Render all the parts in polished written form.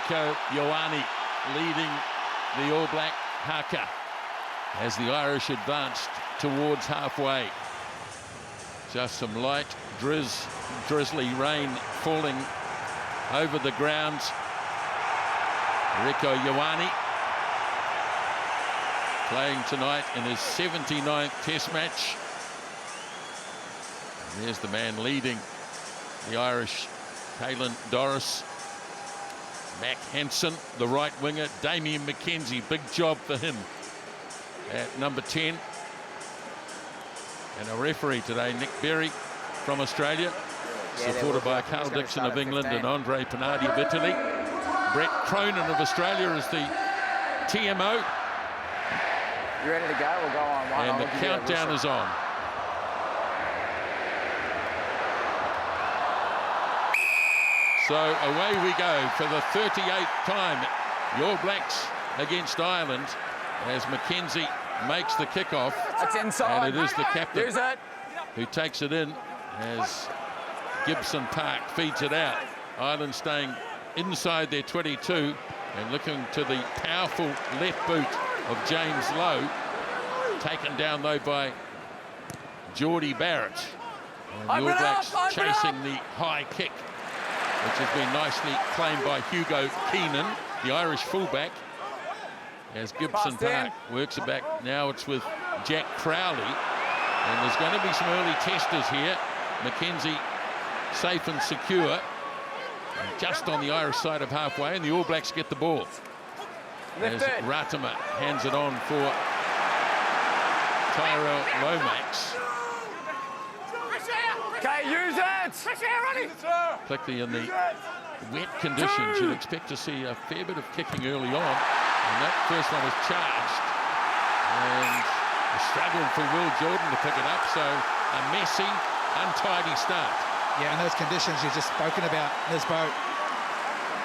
Rieko Ioane leading the All Black haka as the Irish advanced towards halfway. Just some light drizzly rain falling over the grounds. Rieko Ioane playing tonight in his 79th Test match. And there's the man leading the Irish, Caelan Doris. Mac Hansen, the right winger. Damien McKenzie, big job for him at number 10. And a referee today, Nick Berry from Australia, supported by Carl Dixon of England and Andre Pinardi of Italy. Brett Cronin of Australia is the TMO. You ready to go? We'll go on one. And the countdown is on. So away we go for the 38th time. The All Blacks against Ireland as McKenzie makes the kickoff. It's inside. And it is the captain it. who takes it in as Gibson Park feeds it out. Ireland staying inside their 22 and looking to the powerful left boot of James Lowe. Taken down though by Geordie Barrett. And the All Blacks chasing the high kick, which has been nicely claimed by Hugo Keenan, the Irish fullback, as Gibson Park works it back. Now it's with Jack Crowley, and there's going to be some early testers here. McKenzie safe and secure, and just on the Irish side of halfway, and the All Blacks get the ball. As Ratama hands it on for Tyrell Lomax. Okay, use it! Particularly in the wet conditions, you'd expect to see a fair bit of kicking early on. And that first one is charged. And a struggle for Will Jordan to pick it up. So a messy, untidy start. Yeah, and those conditions you've just spoken about, this boat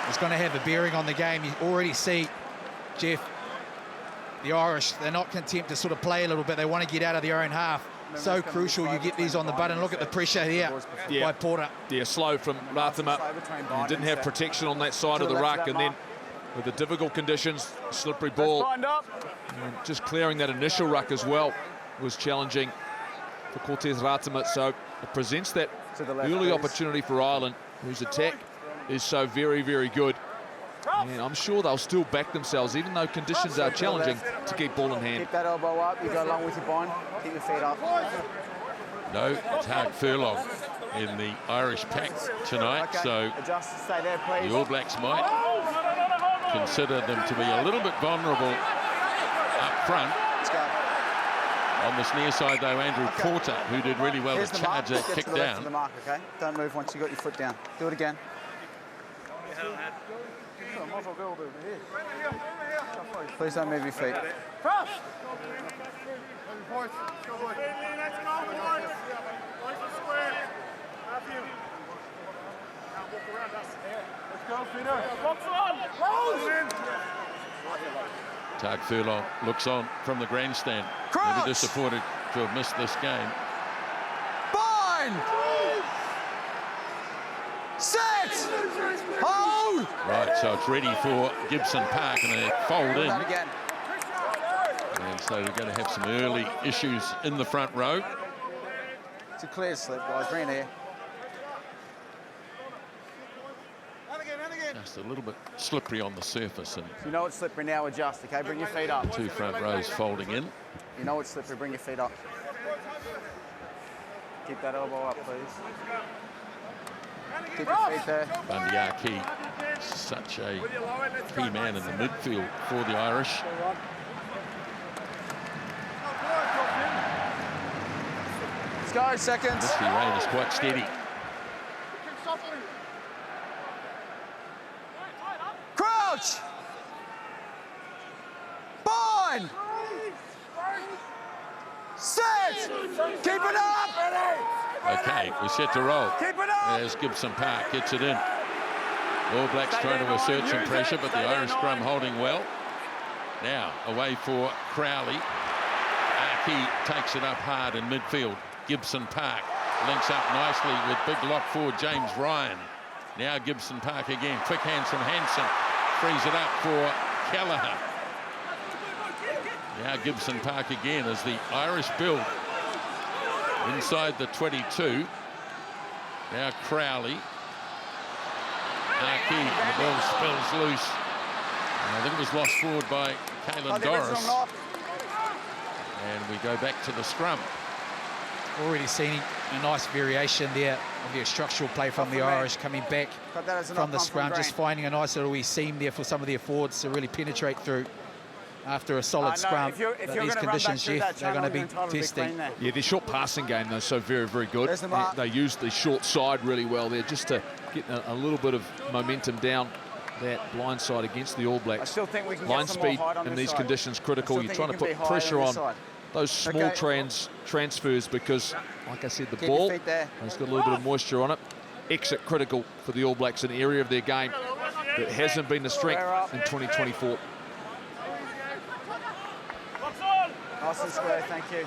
is going to have a bearing on the game. You already see, Jeff, the Irish, they're not content to sort of play a little bit. They want to get out of their own half. So crucial you get these on the button. Look at the pressure here by Porter. Yeah, slow from Ratama. He didn't have protection on that side of the ruck, and then with the difficult conditions, slippery ball, and just clearing that initial ruck as well was challenging for Cortez Ratama. So it presents that early opportunity for Ireland, whose attack is so very, very good. And I'm sure they'll still back themselves, even though conditions are challenging, to keep ball in hand. Keep that elbow up, you go along with your bond, keep your feet up. No Tarek Furlong in the Irish pack tonight, so Adjust, stay there, please. the All Blacks might consider them to be a little bit vulnerable up front. Let's go. On this near side, though, Andrew Porter, who did really well to charge that kick Get to the left down. of the mark, okay? Don't move once you've got your foot down. Do it again. Please don't move your feet. Tarek Furlong looks on from the grandstand. Really disappointed to have missed this game. Bind! Set! Hold! Right, so it's ready for Gibson Park, and they fold in. Again. And so they're going to have some early issues in the front row. It's a clear slip, guys. Bring it here. Just a little bit slippery on the surface, and You know it's slippery now, adjust, okay? Bring your feet up. two front rows folding in. You know it's slippery, bring your feet up. Keep that elbow up, please. Keep your feet there. Bundyaki, such a key man in the midfield for the Irish. Let's go, seconds. Misty Rain is quite steady. Crouch! Bind! Set! Keep it up! Okay, we're set to roll. Keep it up! As Gibson Park gets it in. All Blacks trying to assert some pressure, but the Irish scrum holding well. Now, away for Crowley. Aki takes it up hard in midfield. Gibson Park links up nicely with big lock forward James Ryan. Now Gibson Park again. Quick hands from Hansen. frees it up for Kelleher. Now Gibson Park again as the Irish build inside the 22. Now Crowley. Archie, and the ball spills loose. I think it was lost forward by Caelan Doris. And we go back to the scrum. Already seen a nice variation there of their structural play from the Irish coming back from the scrum, just finding a nice little wee seam there for some of their forwards to really penetrate through after a solid scrum. But these conditions, Jeff, they're going to be testing. Yeah, their short passing game, though, so very, very good. They used the short side really well there just to get a little bit of momentum down that blind side against the All Blacks. I still think we can line get some speed more height on in this these side. conditions critical. You're trying to put pressure on those small transfers because, like I said, the ball has got a little bit of moisture on it. Exit critical for the All Blacks, an area of their game that hasn't been the strength in 2024. Nice and square, thank you.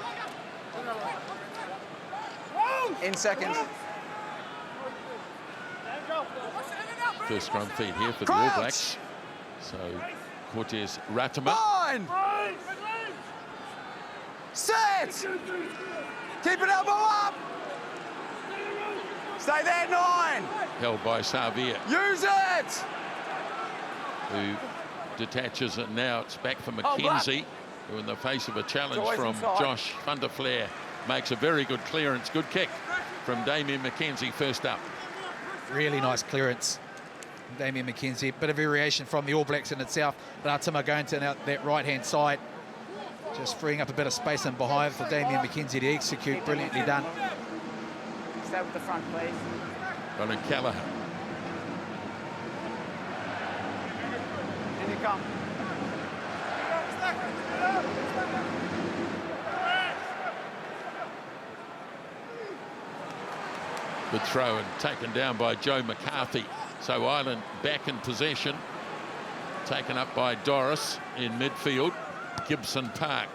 In seconds. First scrum feed here for the All Blacks. So Cortez Ratama. Line! Set! Keep it elbow up! Stay there, 9! Held by Xavier, Use it! who detaches it now. It's back for McKenzie, who in the face of a challenge from Josh van der Flair makes a very good clearance. Good kick from Damien McKenzie first up. Really nice clearance. Damien McKenzie, bit of variation from the All Blacks in itself. Ratama going to that right-hand side, just freeing up a bit of space in behind for Damien McKenzie to execute. Brilliantly done. Stay with the front, please. Ronald Kelleher. In you come. Good throw and taken down by Joe McCarthy. So Ireland back in possession. Taken up by Doris in midfield. Gibson Park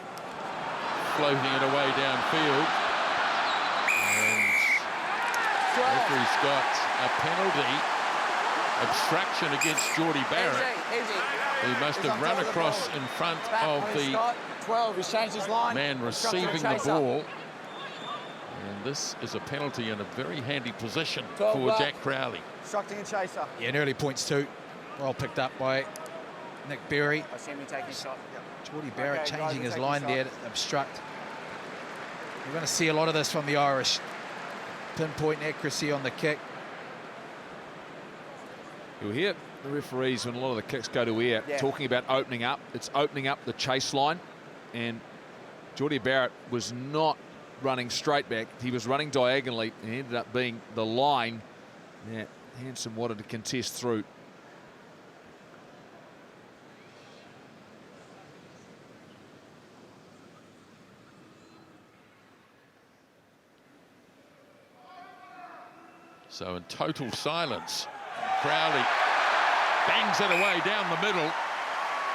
floating it away downfield. And referee's got a penalty. Obstruction against Geordie Barrett, who must have run across in front of the 12, he's changed his line. man receiving the ball. And this is a penalty in a very handy position for Jack Crowley. Obstructing a chaser. Yeah, and early points too. Well picked up by Nick Berry. I see him taking a shot. Geordie Barrett Okay, changing guys, his we're line taking there to obstruct. We're going to see a lot of this from the Irish. Pinpoint accuracy on the kick. You'll hear the referees when a lot of the kicks go to air talking about opening up. It's opening up the chase line, and Geordie Barrett was not running straight back. He was running diagonally and ended up being the line that Hanson wanted to contest through. So in total silence, Crowley bangs it away down the middle,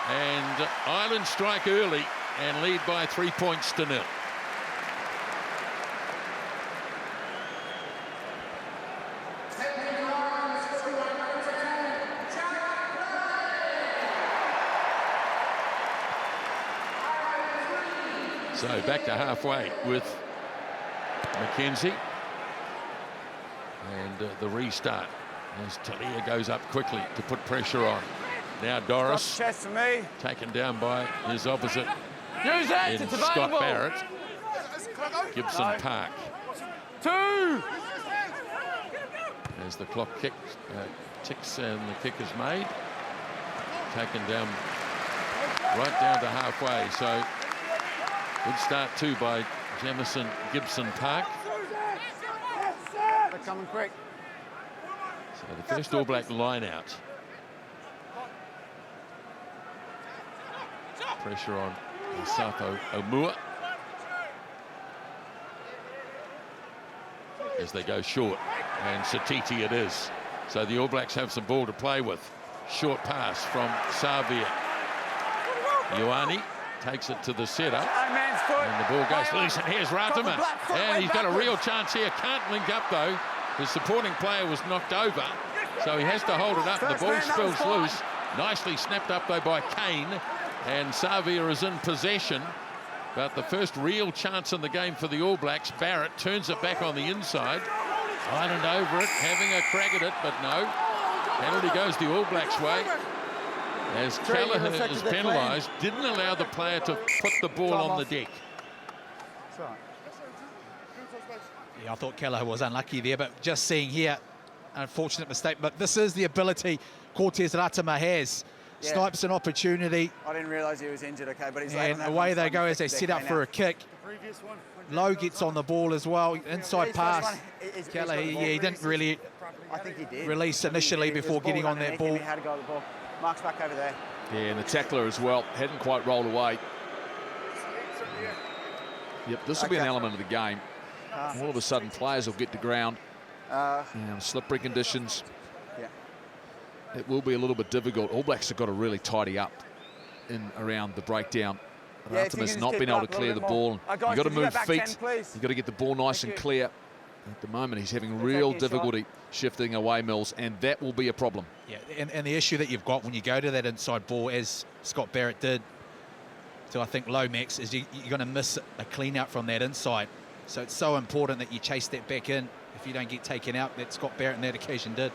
and Ireland strike early and lead by 3 points to 0. So back to halfway with McKenzie. And the restart as Talia goes up quickly to put pressure on. Now Doris Chest for me. taken down by his opposite Use it, in it's Scott available. Barrett. Gibson Park. 2. As the clock ticks and the kick is made. Taken down right down to halfway. So good start too by Jamison Gibson Park. They're coming quick. So the first All Black line out. Pressure on Sapo Omua as they go short, and Satiti it is. So the All Blacks have some ball to play with. Short pass from Xavier. Ioane takes it to the setter, and the ball goes loose, and here's Ratama. And he's got a real chance here. Can't link up though. His supporting player was knocked over, so he has to hold it up. The ball spills loose, Nicely snapped up, though, by Kane. And Savia is in possession. But the first real chance in the game for the All Blacks. Barrett turns it back on the inside. Ireland over it, having a crack at it, but no. Penalty goes the All Blacks' way. As Kelleher is penalised, didn't allow the player to put the ball on the deck. Yeah, I thought Kelleher was unlucky there, but just seeing here, unfortunate mistake. But this is the ability Cortez Ratama has. Yeah. Snipes an opportunity. I didn't realise he was injured, okay, but he's and away they go as they set up for a kick. Lowe gets on the ball as well. Inside pass. Kelleher, yeah, he didn't really release initially before getting on that ball. Mark's back over there. Yeah, and the tackler as well hadn't quite rolled away. Yep, this will be an element of the game. All of a sudden, players will get to ground. Slippery conditions. It will be a little bit difficult. All Blacks have got to really tidy up in around the breakdown. Ratama's not been able to clear the ball. You've got to move feet. You've got to get the ball nice and clear. At the moment, he's having real difficulty shifting away, Mills, and that will be a problem. Yeah, and the issue that you've got when you go to that inside ball, as Scott Barrett did to, I think, Lomax, is you're going to miss a clean out from that inside. So it's so important that you chase that back in if you don't get taken out, that Scott Barrett on that occasion did.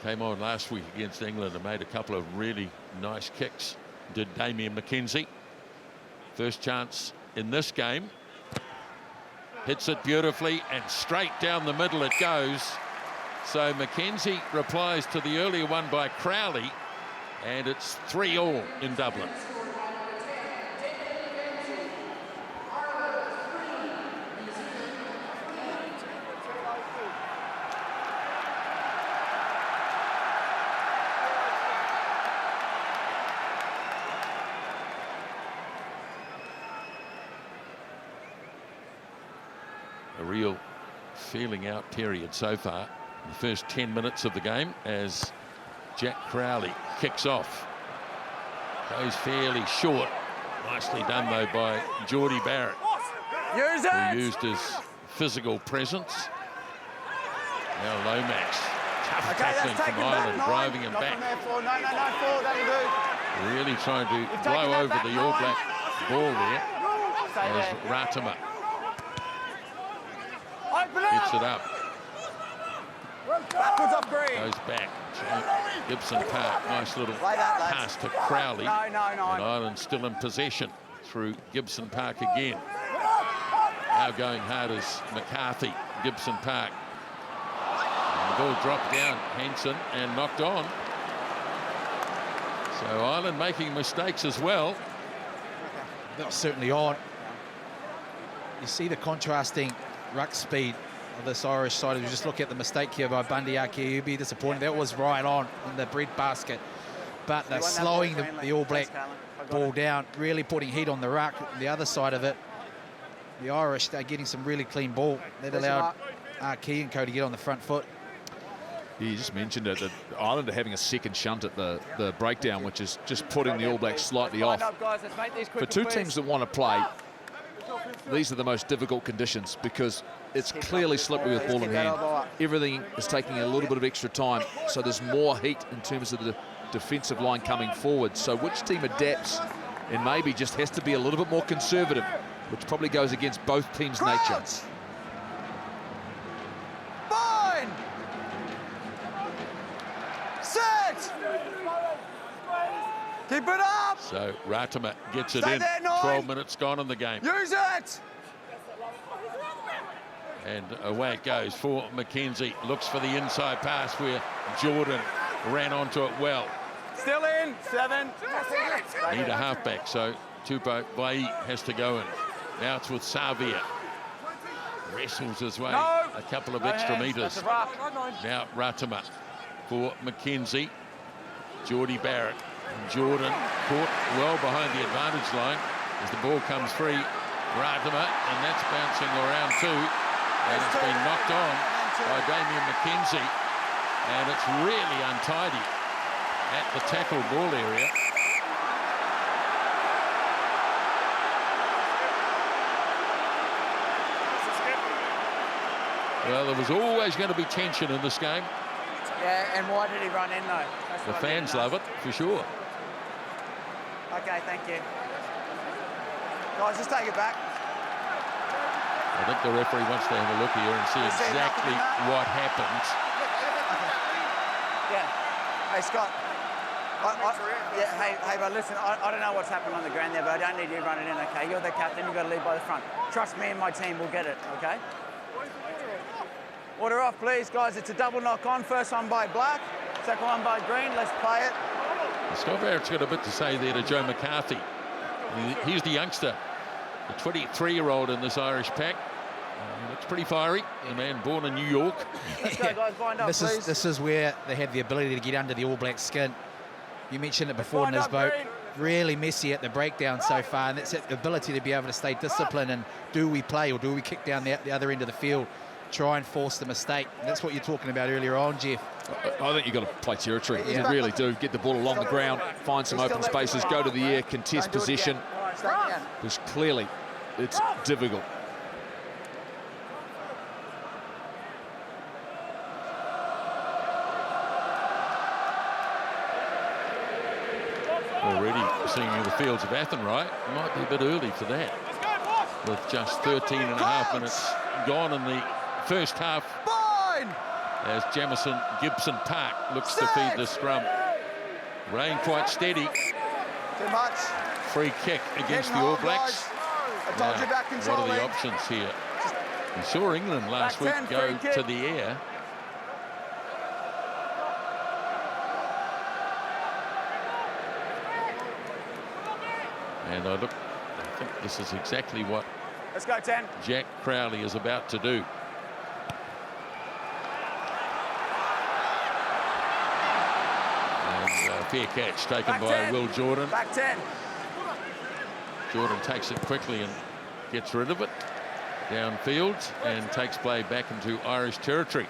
Came on last week against England and made a couple of really nice kicks. Did Damien McKenzie. First chance in this game. Hits it beautifully and straight down the middle it goes. So McKenzie replies to the earlier one by Crowley, and it's 3-3 in Dublin. A real feeling out period so far in the first 10 minutes of the game as Jack Crowley kicks off. Goes fairly short. Nicely done, though, by Geordie Barrett, who used his physical presence. Now Lomax, tough tackling from Ireland, driving him back. Really trying to blow over the All Black ball there as Ratama gets it up. Goes back to Gibson Park. Nice little pass to Crowley. And Ireland still in possession through Gibson Park again. Now going hard is McCarthy, Gibson Park. And the ball dropped down, Hansen, and knocked on. So Ireland making mistakes as well. That was certainly on. You see the contrasting ruck speed of this Irish side. If you just look at the mistake here by Bundy Aki, you'd be disappointed. That was right on in the bread basket. But they're slowing the All Black ball down, really putting heat on the ruck. The other side of it, the Irish, they're getting some really clean ball. That allowed Aki and Co to get on the front foot. Yeah, you just mentioned it, that Ireland are having a second shunt at the breakdown, which is just putting the All Blacks slightly off. For two teams that want to play, these are the most difficult conditions because it's clearly slippery with ball in hand. Everything is taking a little bit of extra time, so there's more heat in terms of the defensive line coming forward. So which team adapts and maybe just has to be a little bit more conservative, which probably goes against both teams' nature. Fine. Set. Keep it up. So Ratama gets it in. 12 minutes gone in the game. Use it. And away it goes for McKenzie. Looks for the inside pass where Jordan ran onto it well. Still in. 7. Need a halfback, so Tupou Vai has to go in. Now it's with Savia. Wrestles his way a couple of extra metres. Now Ratama for McKenzie. Geordie Barrett. And Jordan caught well behind the advantage line as the ball comes free. Ratama, and that's bouncing around too. And it's been knocked on by Damien McKenzie. And it's really untidy at the tackle ball area. Well, there was always going to be tension in this game. Yeah, and why did he run in, though? That's The what I fans didn't know. love it, for sure. Okay, thank you. Guys, just take it back. I think the referee wants to have a look here and see exactly what happened. Yeah. Hey, Scott. Hey, but listen, I don't know what's happened on the ground there, but I don't need you running in, okay? You're the captain, you've got to lead by the front. Trust me and my team will get it, okay? Order off, please, guys. It's a double knock on. First one by Black, second one by Green. Let's play it. Scott Barrett's got a bit to say there to Joe McCarthy. He's the youngster, the 23-year-old in this Irish pack. He looks pretty fiery, a man born in New York. Let's go, guys. Bind up, please. This is where they have the ability to get under the All Black skin. You mentioned it before in this boat. Really messy at the breakdown so far, and that's the ability to be able to stay disciplined. And do we play or do we kick down the other end of the field? Try and force the mistake. And that's what you're talking about earlier on, Jeff. I think you've got to play territory. You really do. Get the ball along the ground, find some open spaces, go to the air, contest position. Because clearly it's difficult. Already seeing the fields of Athenry, might be a bit early for that. With just 13 and a half minutes gone in the first half. As Jamison Gibson Park looks to feed the scrum. Rain quite steady. Too much. Free kick against the All Blacks. I told you about What are the options here? We saw England last week go to the air. And I think this is exactly what Let's go, 10. Jack Crowley is about to do. And fair catch taken Back by 10. Will Jordan. Back 10. Jordan takes it quickly and gets rid of it downfield and takes play back into Irish territory.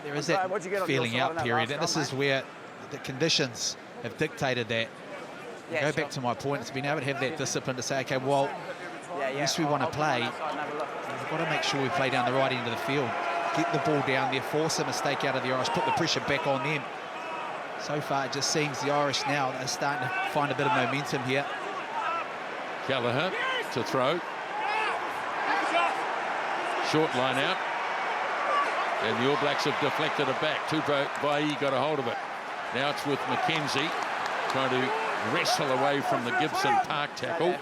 There is that feeling out period, and this is where the conditions have dictated that. Go back to my point, it's been able to have that discipline to say, okay, well, yes, we want to play. We've got to make sure we play down the right end of the field. Get the ball down there, force a mistake out of the Irish, put the pressure back on them. So far, it just seems the Irish now are starting to find a bit of momentum here. Gallagher to throw. Short line out. And the All Blacks have deflected it back. Tupou got a hold of it. Now it's with McKenzie trying to wrestle away from the Gibson Park tackle.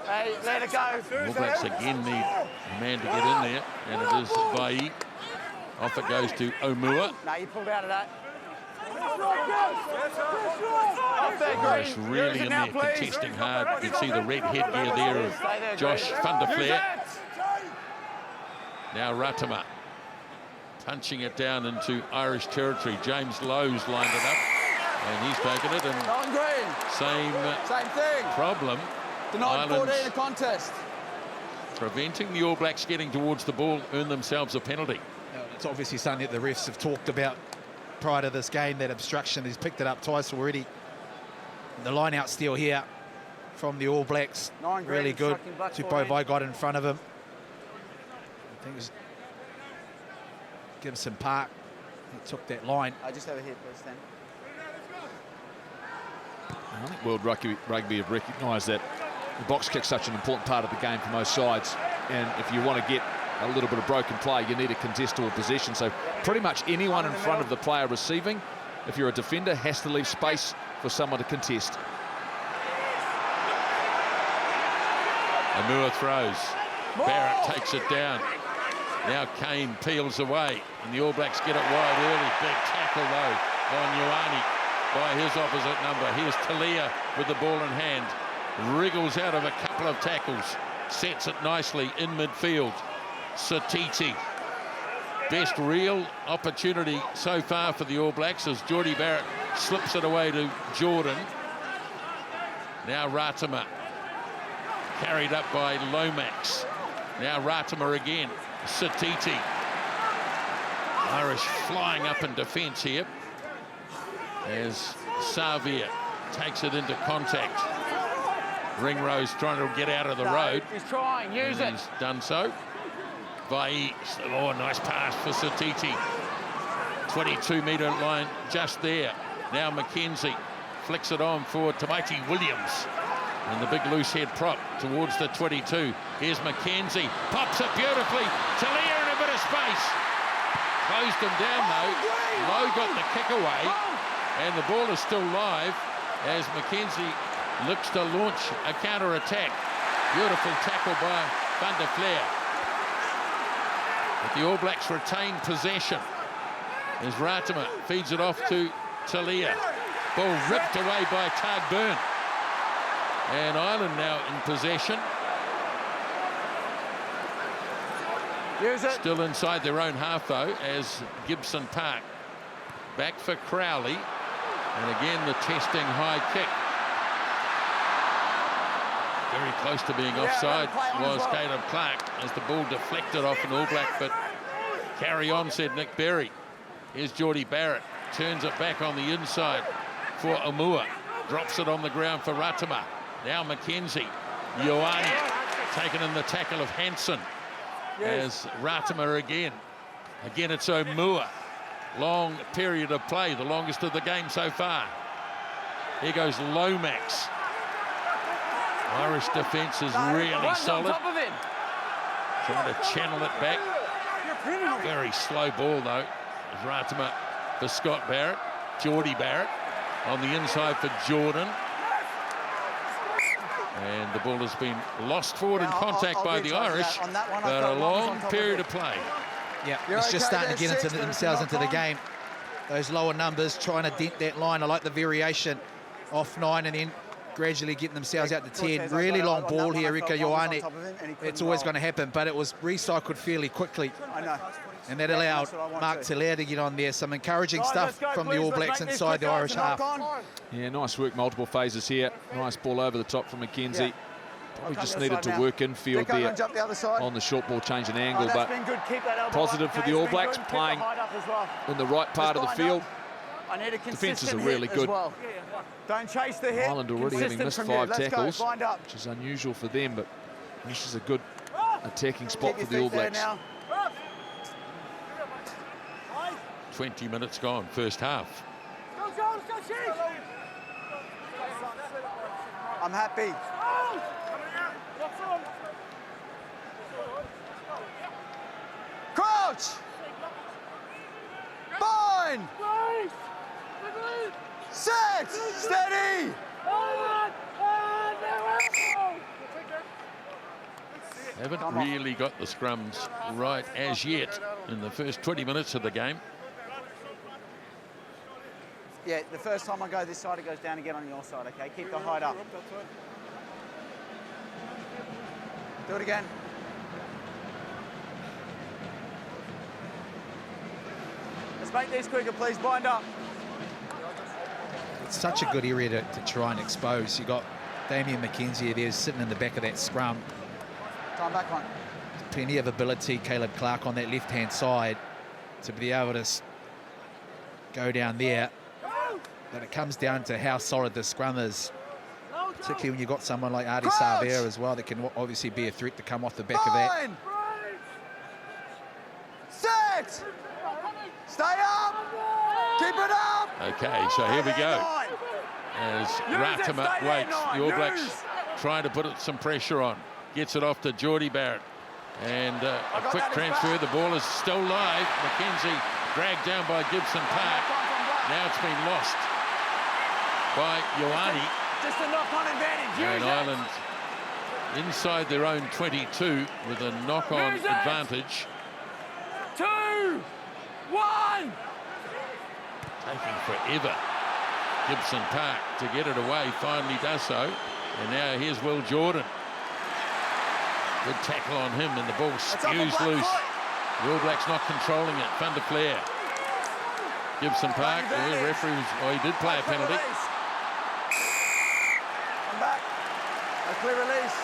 Hey, let it go. All Blacks again need a man to get in there, and it is Vai. Off it goes to Omua. No, you pulled out of that. Irish really in there, contesting hard. You can see the red headgear there of Josh van der Fleer. Now Ratama punching it down into Irish territory. James Lowe's lined it up. And he's taken it, and same thing. problem. Denied 14 a contest. Preventing the All Blacks getting towards the ball, earn themselves a penalty. It's obviously something that the refs have talked about prior to this game, that obstruction. He's picked it up twice already. The line out steal here from the All Blacks. Really good. Tupou Vai got in front of him. I think it was Gibson Park. He took that line. I just over here, please, then. I think World Rugby have recognised that the box kick's such an important part of the game for most sides, and if you want to get a little bit of broken play, you need a contestable position. So pretty much anyone in front of the player receiving, if you're a defender, has to leave space for someone to contest. Amua throws. Barrett takes it down. Now Kane peels away, and the All Blacks get it wide early. Big tackle, though, on Ioane by his opposite number. Here's Talia with the ball in hand. Wriggles out of a couple of tackles. Sets it nicely in midfield. Satiti. Best real opportunity so far for the All Blacks as Geordie Barrett slips it away to Jordan. Now Ratama. Carried up by Lomax. Now Ratama again. Satiti. Irish flying up in defence here as Savia takes it into contact. Ringrose trying to get out of the road. He's trying, use it. He's done so. Vai, oh, nice pass for Satiti. 22-metre line just there. Now Mackenzie flicks it on for Tamaiti Williams. And the big loose head prop towards the 22. Here's Mackenzie. Pops it beautifully. Talia in a bit of space. Closed him down though. Lowe got the kick away. And the ball is still live as Mackenzie looks to launch a counter-attack. Beautiful tackle by Van der Flair. But the All Blacks retain possession as Ratama feeds it off to Talia. Ball ripped away by Tad Byrne. And Ireland now in possession. Still inside their own half though, as Gibson Park back for Crowley. And again the testing high kick. Very close to being offside was Caleb Clark as the ball deflected off an All Black, but carry on, said Nick Berry. Here's Geordie Barrett, turns it back on the inside for Amua. Drops it on the ground for Ratama. Now Mackenzie. Ioane taken in the tackle of Hansen. As Ratama again. Again it's Omua. Long period of play, the longest of the game so far. Here goes Lomax. Irish defence is really solid. Trying to channel it back. Very slow ball though. As Ratama for Scott Barrett. Geordie Barrett on the inside for Jordan. And the ball has been lost forward in contact by the Irish, but a long period of play. Yeah, it's just starting to get into themselves into the game. Those lower numbers trying to dent that line. I like the variation off 9 and then gradually getting themselves out to 10. Really long ball here, Rieko Ioane. It's always going to happen, but it was recycled fairly quickly. And that allowed Mark Talia to get on there. Some encouraging stuff from the All Blacks inside the Irish half. Yeah, nice work, multiple phases here. Nice ball over the top from Mackenzie. Probably just needed to work infield there on the short ball, change an angle, but positive for the All Blacks, playing in the right part of the field. Defences are really good. Don't chase the hit. Ireland already having missed 5 tackles, which is unusual for them, but this is a good attacking spot for the All Blacks. 20 minutes gone, first half. I'm happy. Crouch! Bind! Set! Steady! Haven't really got the scrums right as yet in the first 20 minutes of the game. Yeah, the first time I go this side, it goes down again on your side, okay? Keep the height up. Do it again. Let's make these quicker, please. Bind up. It's such a good area to try and expose. You got Damien McKenzie there sitting in the back of that scrum. Time back on. Plenty of ability, Caleb Clark on that left-hand side to be able to go down there. But it comes down to how solid the scrum is, particularly when you've got someone like Ardie Savea as well that can obviously be a threat to come off the back of that. Set! Stay up! Keep it up! Okay, so here we go. As Ratama waits, the All Blacks trying to put some pressure on. Gets it off to Geordie Barrett. And a quick transfer, the ball is still live. Mackenzie dragged down by Gibson Park. Now it's been lost by Ioane. Just a knock-on advantage. And Ireland inside their own 22 with a knock-on advantage. 2, 1. Taking forever. Gibson Park to get it away, finally does so. And now here's Will Jordan. Good tackle on him, and the ball spews loose. The All Blacks not controlling it. Van der Flair. Gibson Park, the referee, he did play a penalty. Come back. No clear release.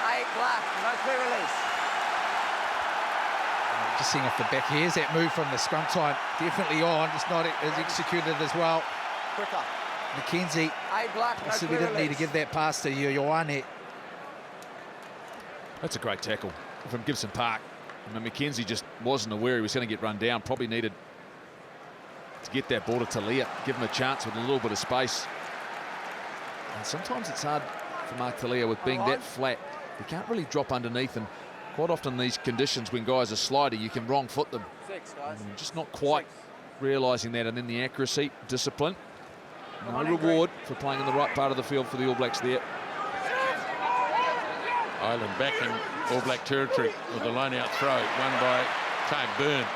8 black, no clear release. Just seeing off the back, here's that move from the scrum time. Definitely on, it's not as executed as well. Quicker. Mackenzie, 8 black, no so clear we didn't need to give that pass to Ioane. That's a great tackle from Gibson Park. I mean, Mackenzie just wasn't aware he was going to get run down. Probably needed to get that ball to Talia, give him a chance with a little bit of space. And sometimes it's hard for Mark Talia with being that flat. He can't really drop underneath, and quite often these conditions when guys are sliding, you can wrong foot them. Just not quite realising that, and then the accuracy, discipline. No reward for playing in the right part of the field for the All Blacks there. Ireland back in All Black territory with the line-out throw, won by Ty Byrne.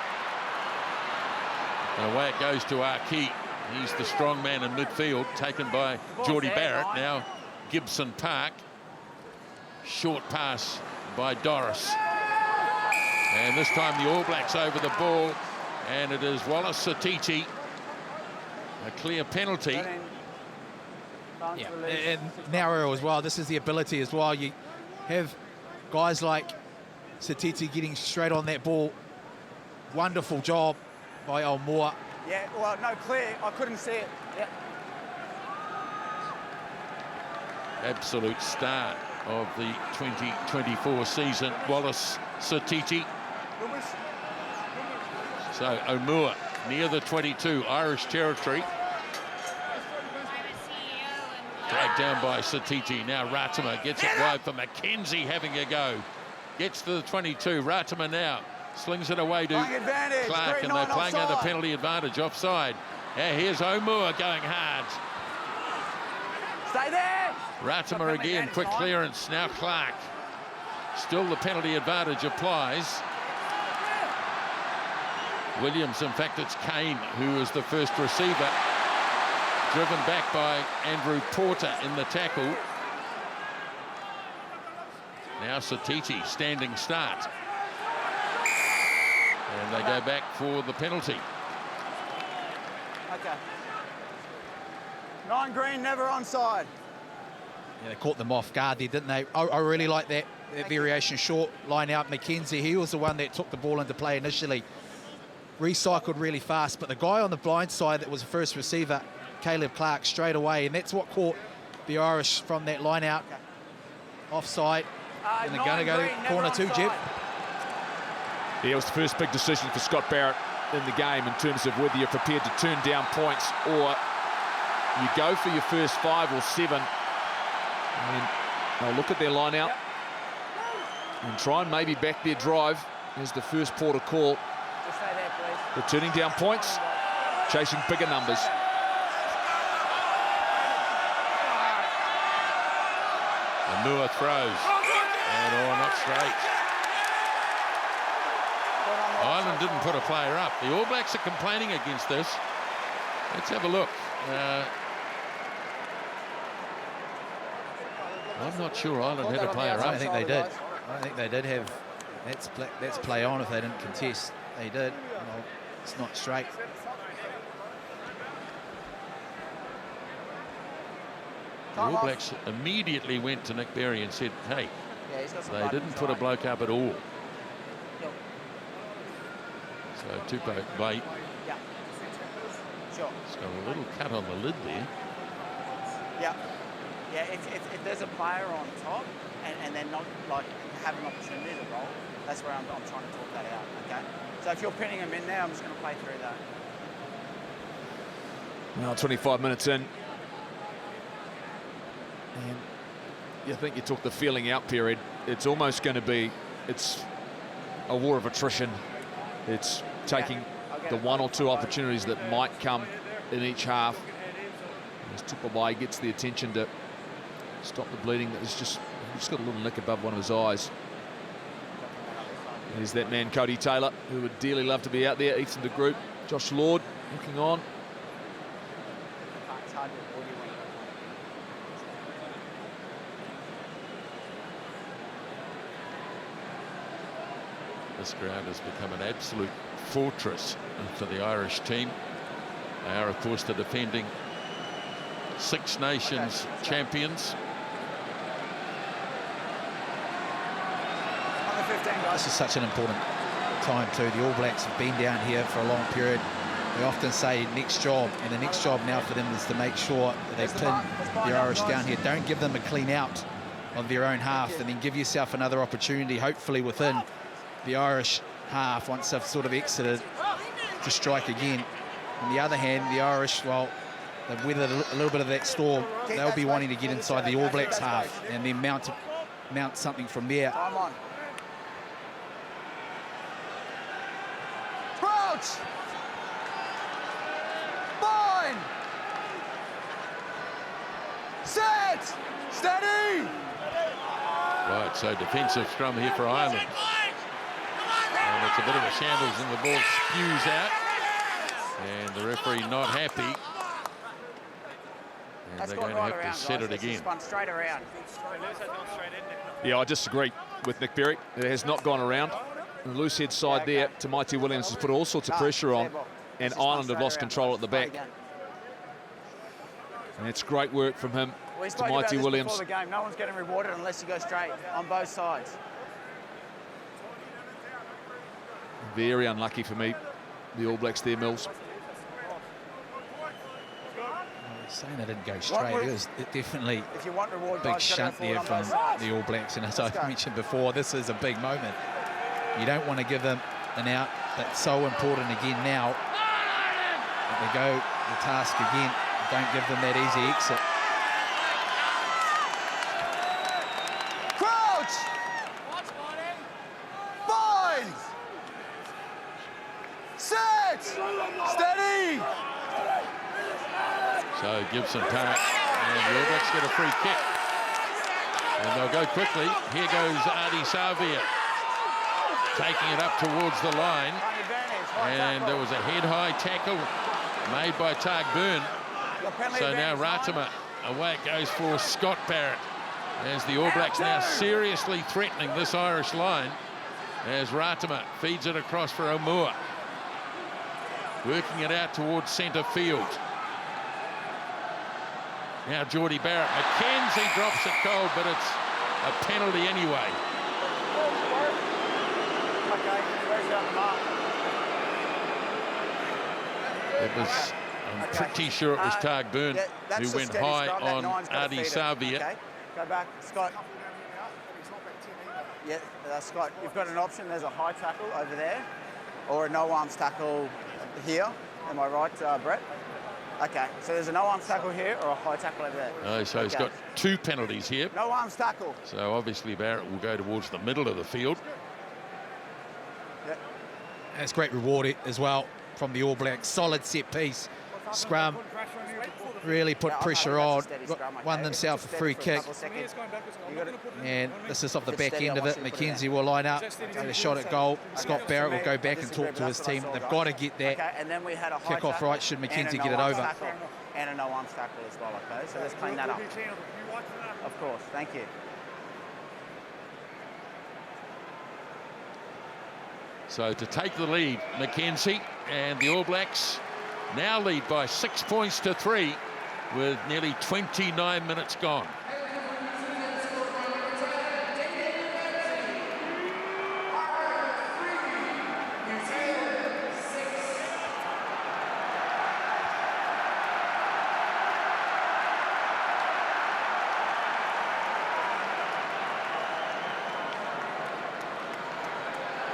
And away it goes to Arkey. He's the strong man in midfield, taken by Geordie Barrett. Now Gibson Park. Short pass by Doris. And this time the All Blacks over the ball, and it is Wallace Satiti. A clear penalty. Yeah, and narrow as well. This is the ability as well. You have guys like Satiti getting straight on that ball. Wonderful job by Moore. Yeah, well, no, clear. I couldn't see it. Yeah. Absolute start of the 2024 season, Wallace Satiti. So O'Moore near the 22, Irish territory. Dragged down by Satiti. Now Ratama gets it wide for Mackenzie, having a go. Gets to the 22. Ratama now slings it away to Clark, and they're playing out the penalty advantage offside. Here's O'Moore going hard. Stay there. Ratama again, quick clearance. Now Clark. Still the penalty advantage applies. Williams, in fact, it's Kane who is the first receiver. Driven back by Andrew Porter in the tackle. Now Satiti, standing start. And they go back for the penalty. Okay. 9 green, never onside. Yeah, they caught them off guard there, didn't they? I really like that variation, short line out. Mackenzie, he was the one that took the ball into play initially. Recycled really fast, but the guy on the blind side that was the first receiver, Caleb Clark, straight away, and that's what caught the Irish from that line out. Offside, and they're going to go to corner two, Jeb. Yeah, it was the first big decision for Scott Barrett in the game in terms of whether you're prepared to turn down points or you go for your first 5 or 7. And they'll look at their line out and try and maybe back their drive as the first port of call. Just stay there, please. They're turning down points, chasing bigger numbers. And Moore throws. And not straight. Ireland didn't put a player up. The All Blacks are complaining against this. Let's have a look. I'm not sure Ireland had a player up. I don't think they did. I don't think they did have. That's play on if they didn't contest. They did. Well, it's not straight. The All Blacks immediately went to Nick Berry and said, hey, they didn't put a bloke up at all. So Tupou bait. Yeah. Sure. It's got a little cut on the lid there. Yeah. Yeah, if there's a player on top and they're not, like, have an opportunity to roll, that's where I'm trying to talk that out, okay? So if you're pinning them in there, I'm just going to play through that. Now 25 minutes in. And you think you took the feeling out period. It's almost going to be, it's a war of attrition. It's taking the 1 or 2 opportunities that might come in each half. As Tupou gets the attention to stop the bleeding. He's just got a little nick above one of his eyes. There's that man, Cody Taylor, who would dearly love to be out there. Eats in the group. Josh Lord looking on. This ground has become an absolute fortress for the Irish team. They are, of course, the defending Six Nations champions. This is such an important time too. The All Blacks have been down here for a long period. They often say next job, and the next job now for them is to make sure that they pin the Irish down here. Don't give them a clean out of their own half, and then give yourself another opportunity, hopefully within the Irish half, once they've sort of exited, to strike again. On the other hand, the Irish, well, they've weathered a little bit of that storm. They'll be wanting to get inside the All Blacks half and then mount something from there. Time on. Crouch! Bind! Set! Steady! Right, so defensive scrum here for Ireland. And it's a bit of a shambles and the ball spews out. And the referee not happy. And they're going to have to set it again. Spun straight around. Yeah, I disagree with Nick Berry. It has not gone around. The loose head side there to Mighty Williams has put all sorts of pressure on, and Ireland have lost control at the back. And it's great work from him to Mighty Williams. Before the game. No one's getting rewarded unless you go straight on both sides. Very unlucky for me, the All Blacks there, Mills. Saying they didn't go straight, it was definitely if you want reward, a big shunt there from the All Blacks. And as I mentioned before, this is a big moment. You don't want to give them an out. That's so important again now. They go the task again. Don't give them that easy exit. Crouch! Bind! Set! Steady! So Gibson Park, and the All Blacks get a free kick. And they'll go quickly. Here goes Adi Savia, taking it up towards the line. And there was a head-high tackle made by Targ Byrne. So now Ratama, away it goes for Scott Barrett. As the All Blacks now seriously threatening this Irish line. As Ratama feeds it across for O'Moore. Working it out towards centre field. Now Geordie Barrett. McKenzie drops it cold, but it's a penalty anyway. Okay, where's the mark? It was, I'm pretty sure it was Targ Byrne who went high on Adi Savia. Okay, go back, Scott. Yeah, Scott, you've got an option. There's a high tackle over there, or a no-arms tackle here. Am I right, Brett? Okay, so there's a no-arms tackle here or a high tackle over there. Oh, so he's got two penalties here. No-arms tackle. So obviously Barrett will go towards the middle of the field. Yep. And it's great reward as well from the All Blacks. Solid set piece. Scrum really put pressure on. Won themselves a free kick. And this is off the back end of it. McKenzie will line up. Get a shot at goal. Scott Barrett will go back and talk to his team. They've got to get that kick off right should McKenzie get it over. And a no-arms tackle as well, okay? So let's clean that up. Of course, thank you. So to take the lead, McKenzie, and the All Blacks now lead by 6 points to 3 with nearly 29 minutes gone.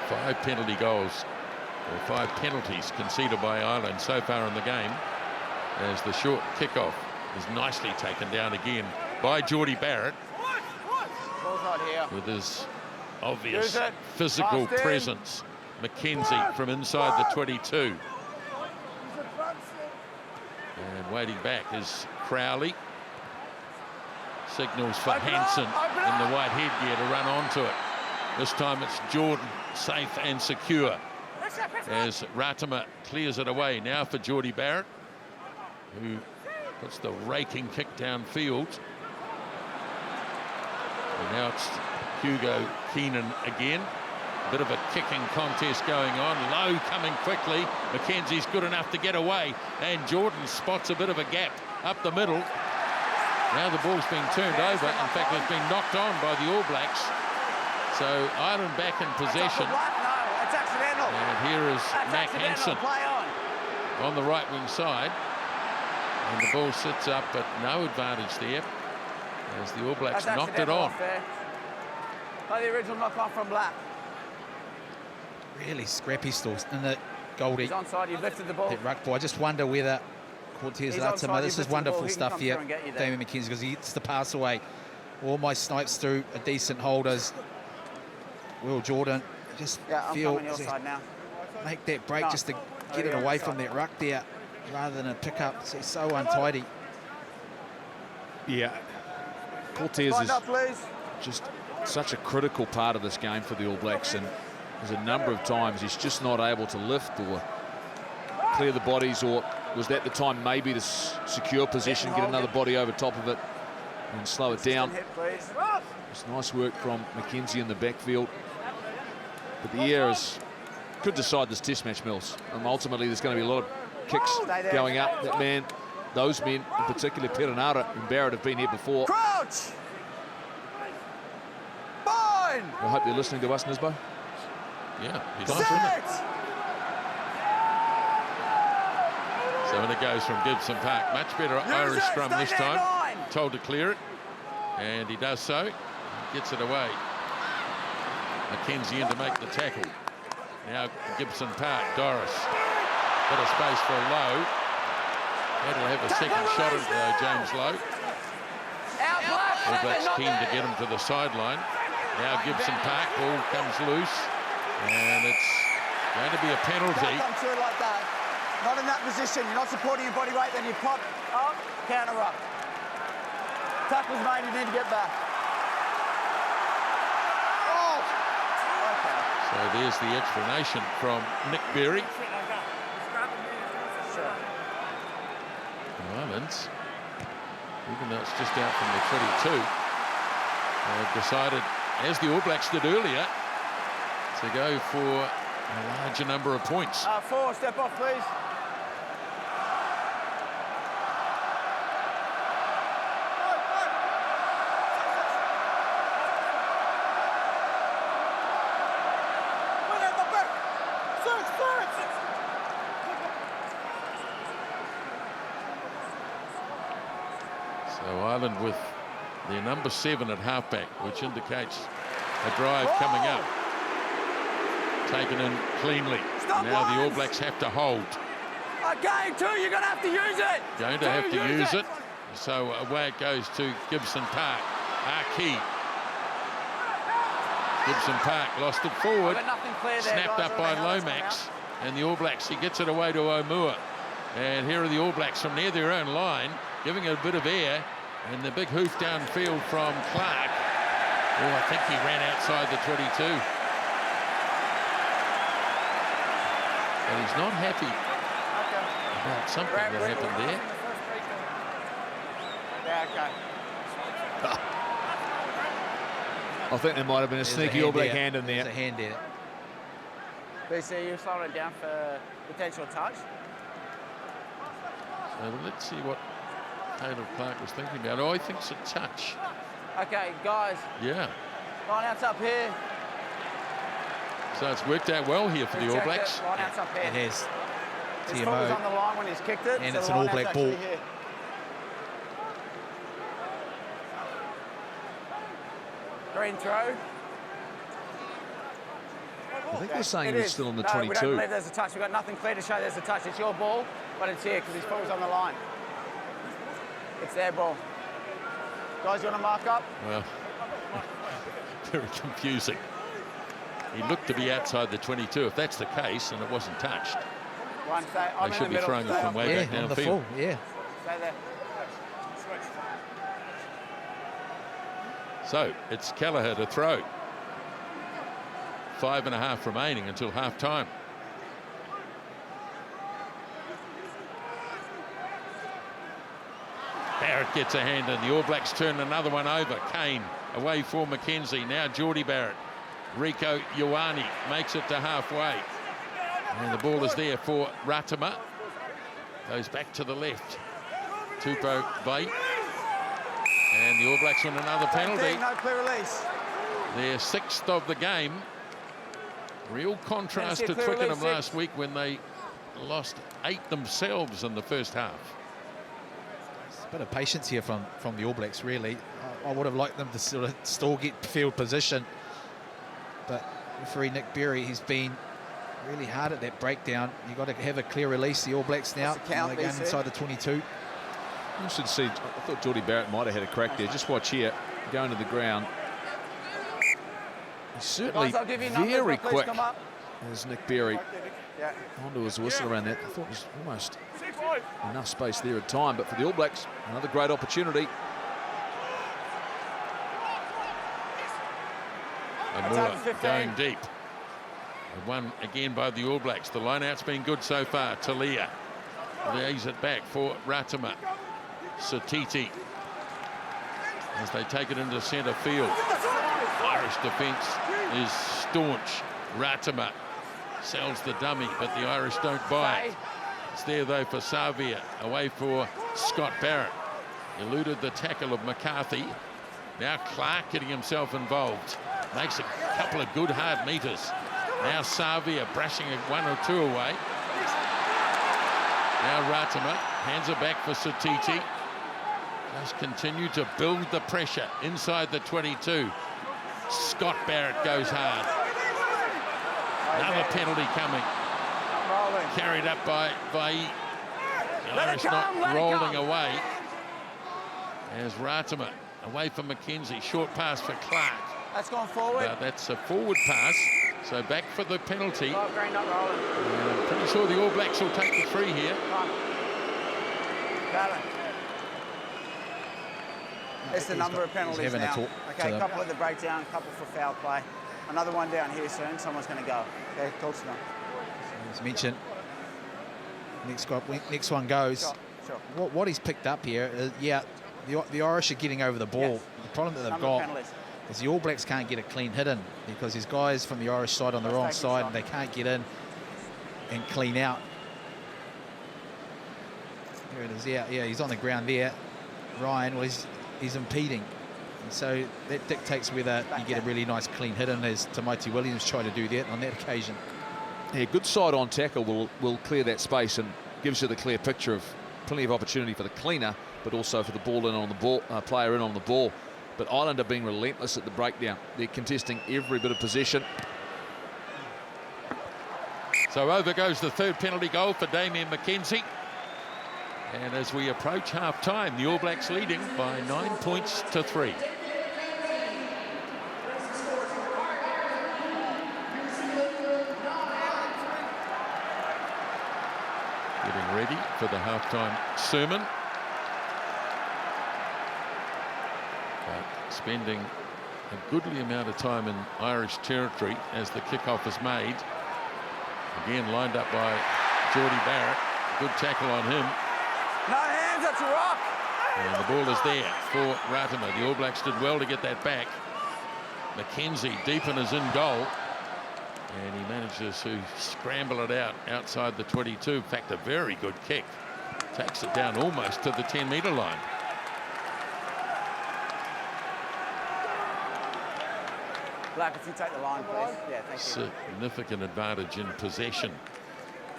Five penalty goals, or 5 penalties conceded by Ireland so far in the game, as the short kickoff is nicely taken down again by Geordie Barrett with his obvious physical presence. McKenzie from inside the 22. And waiting back is Crowley. Signals for Hansen in the white headgear to run onto it. This time it's Jordan, safe and secure, as Ratama clears it away now for Geordie Barrett, who puts the raking kick downfield. And now it's Hugo Keenan again. A bit of a kicking contest going on. Low coming quickly. McKenzie's good enough to get away, and Jordan spots a bit of a gap up the middle. Now the ball's being turned over. In fact, it's been knocked on by the All Blacks. So Ireland back in possession. And here is Mac Hansen on the right wing side. And the ball sits up, but no advantage there as the All Blacks knocked it on. Play the original knock off from Black. Really scrappy stalls. And Goldie. He's onside, you've lifted the ball. That ruck ball. I just wonder whether Cortez Latima, this is wonderful stuff here, Damien McKenzie, because he gets the pass away. Almost snipes through a decent holders. Will Jordan just feel make that break just to get it away from that ruck there rather than a pick up. It's so untidy. Yeah. Cortez is just such a critical part of this game for the All Blacks, and there's a number of times he's just not able to lift or clear the bodies, or was that the time maybe to secure possession, get another body over top of it and slow it down. It's nice work from McKenzie in the backfield. But the air could decide this test match, Mills. And ultimately there's going to be a lot of kicks going up. That man, those men, in particular Perenara and Barrett, have been here before. Crouch! Fine! I hope they're listening to us, Nisbo. Yeah, he's nice, isn't it? So when it goes from Gibson Park, much better Irish scrum this time. Told to clear it, and he does so. Gets it away. McKenzie in to make the tackle. Now Gibson Park, Doris. Bit of space for Lowe. Had to have a second shot at James Lowe. All Blacks keen to get him to the sideline. Now Gibson Park, ball comes loose, and it's going to be a penalty. Don't come through like that. Not in that position. You're not supporting your body weight, then you pop up, counter up. Tackle's made, you need to get back. Oh! Okay. So there's the explanation from Nick Berry. Sure. Islands, even though it's just out from the 22, they've decided, as the All Blacks did earlier, to go for a larger number of points. 4, step off, please. So Ireland with their number 7 at halfback, which indicates a drive coming up. Taken in cleanly. Now the All Blacks have to hold. Okay, 2, you're going to have to use it. Going to have to use it. So away it goes to Gibson Park. Key. Gibson Park lost it forward. Snapped up by Lomax. And the All Blacks, he gets it away to O'Moore. And here are the All Blacks from near their own line, giving it a bit of air. And the big hoof downfield from Clark. Oh, I think he ran outside the 22. But he's not happy about something that happened there. Yeah, okay. I think there might have been a sneaky All Black hand in there. There's a hand there. BC, you're slowing it down for potential touch. So let's see what Caleb Clark was thinking about. Oh, I think it's a touch. Okay, guys. Yeah. Line outs up here. So it's worked out well here for the All Blacks. Line outs up here. It has. His foot was on the line when he's kicked it. And so it's an All Black ball. Here. Green throw. I think we're saying he's still on the 22. We don't believe there's a touch. We've got nothing clear to show there's a touch. It's your ball, but it's here because his foot was on the line. It's their ball. Guys, you want to mark up? Well, very confusing. He looked to be outside the 22. If that's the case, and it wasn't touched, they should be throwing it from way back downfield. Yeah. Stay there. So it's Kelleher to throw. 5.5 remaining until half time. Barrett gets a hand in. The All Blacks turn another one over. Kane away for McKenzie. Now Geordie Barrett. Rico Ioane makes it to halfway. And the ball is there for Ratima. Goes back to the left. Tupou Bate. And the All Blacks win another penalty. No clear release. Their 6th of the game. Real contrast to Twickenham last week when they lost 8 themselves in the first half. It's a bit of patience here from the All Blacks, really. I would have liked them to sort of still get field position. But referee Nick Berry, he's been really hard at that breakdown. You've got to have a clear release. The All Blacks now count, going inside the 22. Interested to see. I thought Geordie Barrett might have had a crack there. Just watch here, going to the ground. He's certainly very quick. There's Nick Berry onto his whistle around that. I thought there was almost enough space there at time, but for the All Blacks, another great opportunity. Amua going deep. And one again by the All Blacks. The line-out's been good so far. Talia lays it back for Ratama. Satiti as they take it into centre field. Irish defence is staunch. Ratama sells the dummy, but the Irish don't buy it. It's there though for Savia, away for Scott Barrett. Eluded the tackle of McCarthy. Now Clark getting himself involved. Makes a couple of good hard meters. Now Savia brushing one or two away. Now Ratama hands it back for Satiti. Just continue to build the pressure inside the 22. Scott Barrett goes hard. Another penalty coming. Carried up by Vai. The Irish not rolling away. As Ratama away from McKenzie. Short pass for Clark. That's gone forward. That's a forward pass. So back for the penalty. Oh, Green not rolling. I'm pretty sure the All Blacks will take the free here. It's the number of penalties now. Okay, a couple at the breakdown, a couple for foul play. Another one down here soon. Someone's going to go. Okay, talk to them. As mentioned, next one goes. Sure. What he's picked up here is, the Irish are getting over the ball. Yes. The problem that they've got is the All Blacks can't get a clean hit in because there's guys from the Irish side on the wrong side and they can't get in and clean out. There it is. Yeah, he's on the ground there. Ryan, well, he's impeding. And so that dictates whether you get a really nice clean hit in, as Tamati Williams tried to do that on that occasion. Yeah, good side-on tackle will clear that space and gives you the clear picture of plenty of opportunity for the cleaner, but also for the ball in on the ball, player in on the ball. But Ireland are being relentless at the breakdown. They're contesting every bit of possession. So over goes the third penalty goal for Damien McKenzie. And as we approach half-time, the All Blacks leading by 9 points to 3. Getting ready for the half-time sermon. But spending a goodly amount of time in Irish territory as the kickoff is made. Again, lined up by Geordie Barrett. Good tackle on him. No hands, that's a rock. And the ball is there for Ratama. The All Blacks did well to get that back. McKenzie deep in his in goal. And he manages to scramble it out outside the 22. In fact, a very good kick. Takes it down almost to the 10-metre line. Black, if you take the line, please. Yeah, thank you. Significant advantage in possession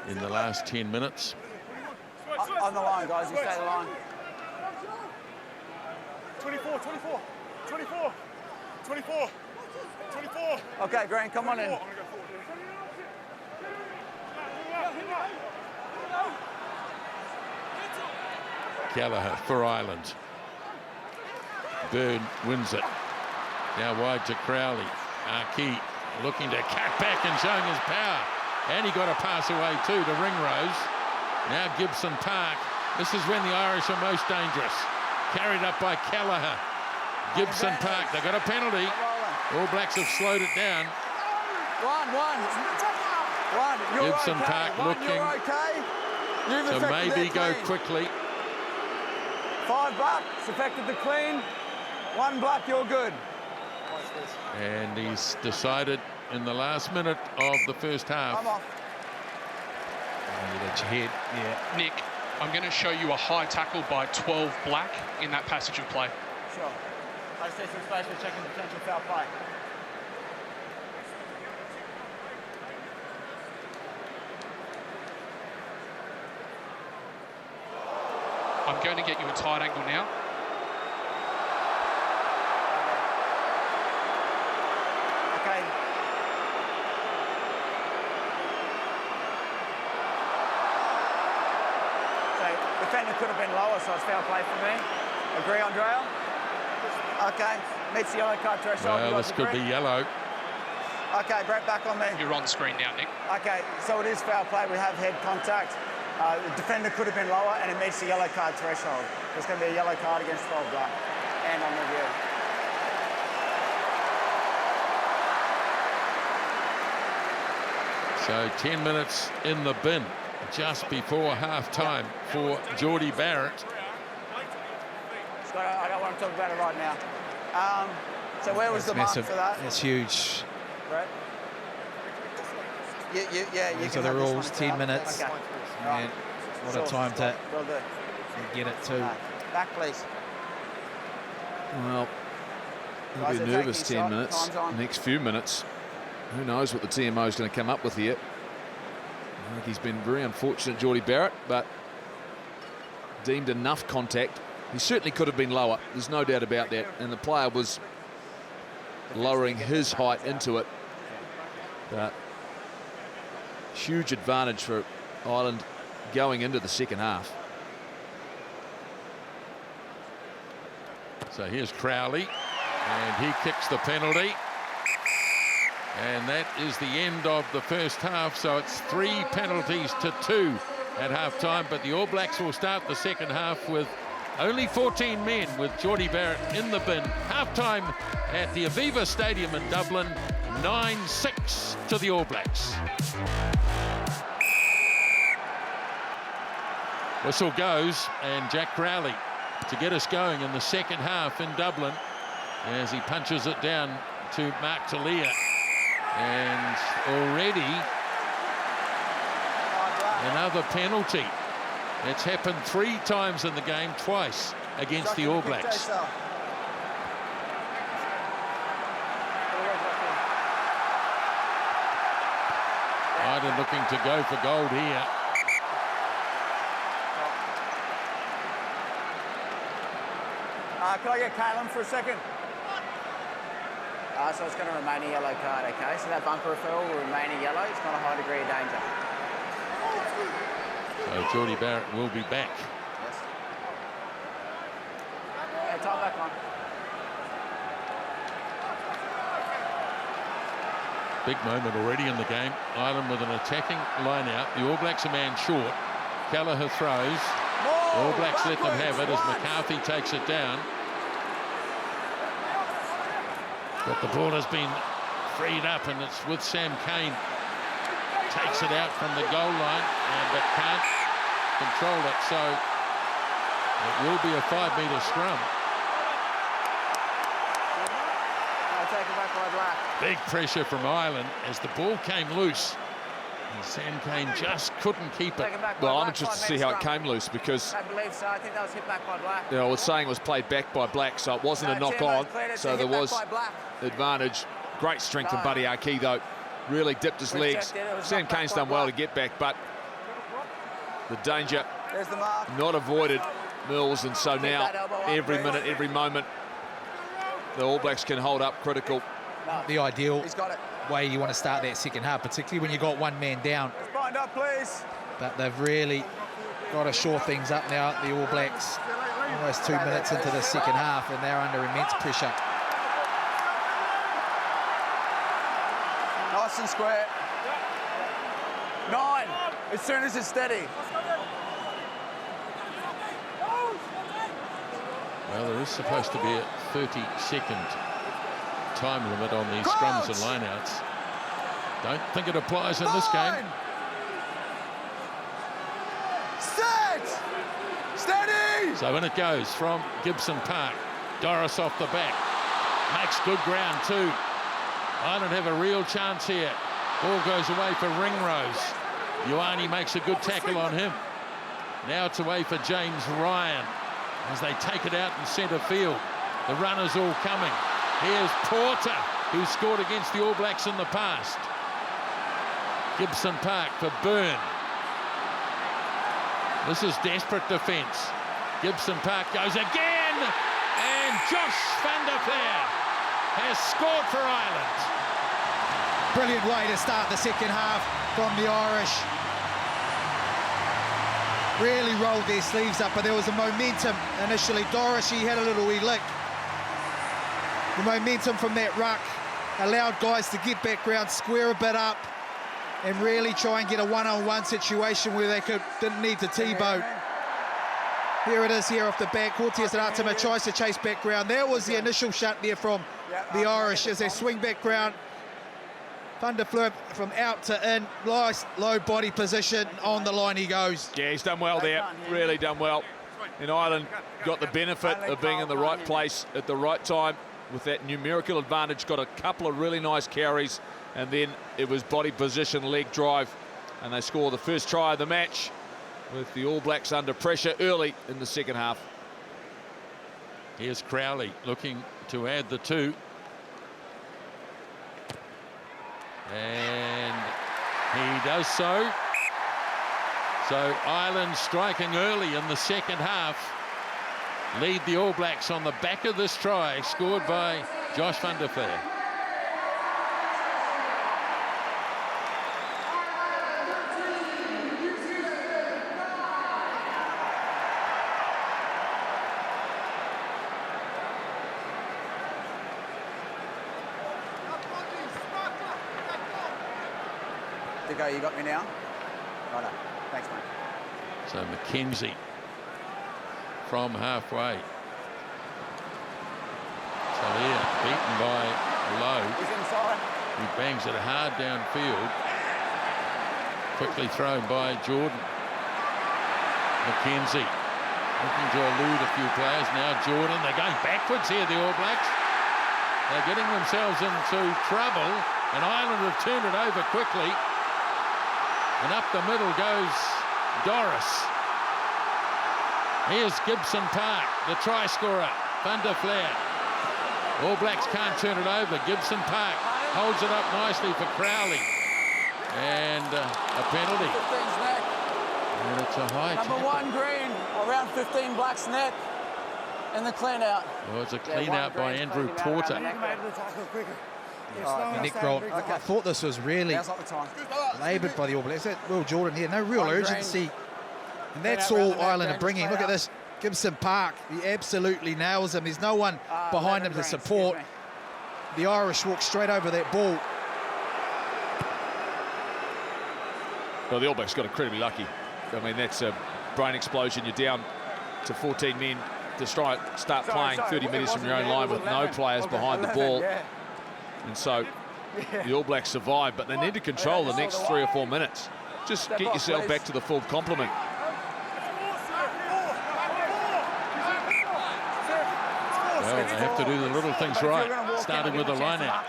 in the last 10 minutes. On the line, guys, you stay the line. 24, 24, 24, 24, 24. Okay, Green, come on in. Gallagher for Ireland. Byrne wins it. Now wide to Crowley. Archie looking to cut back and showing his power. And he got a pass away too to Ringrose. Now Gibson Park. This is when the Irish are most dangerous. Carried up by Gallagher. Gibson Park, they got a penalty. All Blacks have slowed it down. One. Gibson Park looking to maybe go quickly. $5, affected the clean. $1, you're good. And he's decided in the last minute of the first half. Come off. You let your head. Yeah. Nick, I'm going to show you a high tackle by 12 Black in that passage of play. Sure. I just need some space for checking potential foul play. I'm going to get you a tight angle now. Okay. could have been lower, so it's foul play for me. Agree, Andrea? Okay, meets the yellow card threshold. Well, this could be yellow. Okay, Brett, back on me. You're on screen now, Nick. Okay, so it is foul play. We have head contact. The defender could have been lower, and it meets the yellow card threshold. There's going to be a yellow card against 12 black. And on review. So 10 minutes in the bin just before half-time for Geordie Barrett. Scott, I don't want to talk about it right now. So where was the mark for that? That's huge. Brett? Yeah, you So can the have this rules, one. 10 minutes. Okay. And what a time to Well done. get it to. Back, please. Well, it'll Guys be a are nervous taking 10 shot. minutes. Time's on. Next few minutes. Who knows what the TMO is going to come up with here. I think he's been very unfortunate, Geordie Barrett, but deemed enough contact. He certainly could have been lower. There's no doubt about that. And the player was lowering his height into it. But huge advantage for Ireland going into the second half. So here's Crowley, and he kicks the penalty. And that is the end of the first half, so it's 3 penalties to 2 at half-time, but the All Blacks will start the second half with only 14 men, with Geordie Barrett in the bin. Half-time at the Aviva Stadium in Dublin, 9-6 to the All Blacks. Whistle goes, and Jack Crowley to get us going in the second half in Dublin as he punches it down to Mark Talia. And already another penalty. It's happened 3 times in the game, twice against the All Blacks. Ireland looking to go for gold here. Can I get Kalen for a second? So it's going to remain a yellow card, okay? So that bunker referral will remain a yellow. It's not a high degree of danger. So Geordie Barrett will be back. Yes. Yeah, time back on. Big moment already in the game. Ireland with an attacking line out. The All Blacks a man short. Gallagher throws. All Blacks let them have it as McCarthy takes it down. But the ball has been freed up, and it's with Sam Cane. Takes it out from the goal line, but can't control it. So it will be a 5-metre scrum. Take it back by Black. Big pressure from Ireland as the ball came loose. And Sam Cane just couldn't keep it. Well, I'm interested to see how it came loose, because I believe so. I think that was hit back by Black. I was saying it was played back by Black, so it wasn't a knock on. So there was advantage. Great strength from Buddy Arkey, though. Really dipped his legs. Sam Cane's done well to get back, but the danger not avoided, Mills, and so now every minute, every moment, the All Blacks can hold up critical. The ideal way you want to start that second half, particularly when you got one man down. Bind up, please. But they've really got to shore things up now, the All Blacks. Almost 2 minutes into the second half, and they're under immense pressure. Nice and square. 9, as soon as it's steady. Well, there is supposed to be a 30-second time limit on these scrums and lineouts. Don't think it applies in this game. Set! Steady! So in it goes from Gibson Park. Doris off the back. Makes good ground too. Ireland have a real chance here. Ball goes away for Ringrose. Ioane makes a good tackle on him. Now it's away for James Ryan as they take it out in centre field. The runners all coming. Here's Porter, who scored against the All Blacks in the past. Gibson Park for Byrne. This is desperate defence. Gibson Park goes again, and Josh van der Fleer has scored for Ireland. Brilliant way to start the second half from the Irish. really rolled their sleeves up, but there was a momentum initially. Doris, he had a little wee lick. The momentum from that ruck allowed guys to get back ground, square a bit up, and really try and get a one-on-one situation where they didn't need to T-boat. Here it is here off the back. Cortez Ratama tries to chase back ground. That was the initial shot there from the Irish as they swing back ground. Van der Fleur from out to in, nice low body position, on the line he goes. Yeah, he's done well there, really done well. And Ireland got the benefit of being in the right place at the right time with that numerical advantage, got a couple of really nice carries, and then it was body position, leg drive, and they score the first try of the match with the All Blacks under pressure early in the second half. Here's Crowley looking to add the 2. And he does so. So Ireland striking early in the second half lead the All Blacks on the back of this try scored by Josh van der Fleur. Go, you got me now? Righto. Thanks, mate. So McKenzie from halfway. Talia beaten by Lowe. He's inside. He bangs it hard downfield. Quickly thrown by Jordan. McKenzie looking to elude a few players. Now Jordan, they're going backwards here, the All Blacks. They're getting themselves into trouble, and Ireland have turned it over quickly. And up the middle goes Doris. Here's Gibson Park, the try scorer, Van der Fleur. All Blacks can't turn it over. Gibson Park holds it up nicely for Crowley. And a penalty. And it's a high Number tackle. 1 green, around 15 Blacks net in the clean out. Well, it's a clean out by Andrew Porter. Nick Roll, I thought this was really laboured by the All Blacks. Will Jordan here, no real urgency. And that's all Ireland are bringing. Look at this, Gibson Park, he absolutely nails him. There's no one behind him to support. The Irish walk straight over that ball. Well, the All Blacks got incredibly lucky. I mean, that's a brain explosion. You're down to 14 men to start playing 30 metres from your own line with no players behind the ball. And so the All Blacks survive, but they need to control the next 3 or 4 minutes. Just get yourself back to the full complement. Well, they have to do the little things right, starting with the line-out.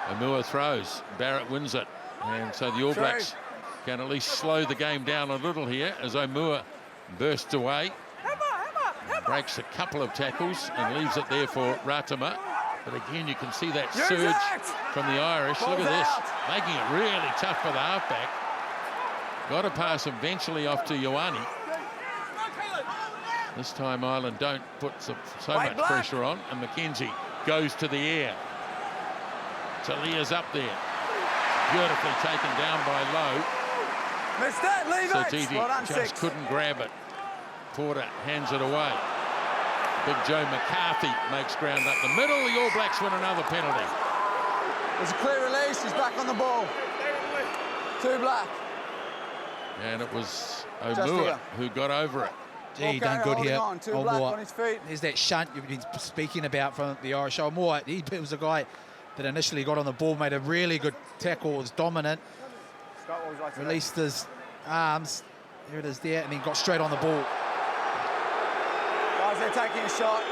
Amua throws, Barrett wins it, and so the All Blacks can at least slow the game down a little here as Amua bursts away. Breaks a couple of tackles and leaves it there for Ratama. But again, you can see that surge from the Irish. Look at this, making it really tough for the halfback. Got to pass eventually off to Ioane. This time Ireland don't put so much pressure on, and McKenzie goes to the air. Talia's up there. Beautifully taken down by Lowe. Missed that, leave Satiti just couldn't grab it. Porter hands it away. Big Joe McCarthy makes ground up the middle. The All Blacks win another penalty. There's a clear release. He's back on the ball. 2 black. And it was O'Moore who got over it. Gee, done good here. 2 black on his feet. There's that shunt you've been speaking about from the Irish. O'Moore, he was a guy that initially got on the ball, made a really good tackle, was dominant. Released his arms. Here it is there, and then got straight on the ball. Guys, they're taking a shot.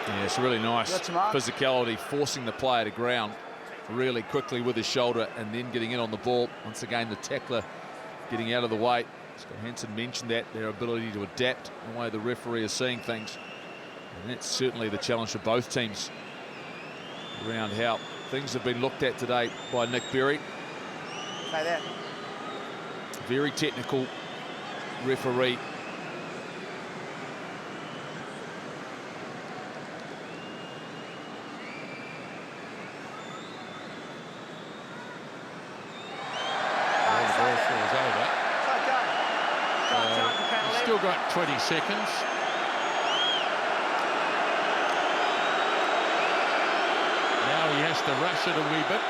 Yeah, it's really nice physicality, forcing the player to ground really quickly with his shoulder and then getting in on the ball. Once again, the tackler getting out of the way. Scott Hansen mentioned that, their ability to adapt the way the referee is seeing things. And that's certainly the challenge for both teams around how things have been looked at today by Nick Berry. Say that. Very technical referee. still got 20 seconds. Now he has to rush it a wee bit.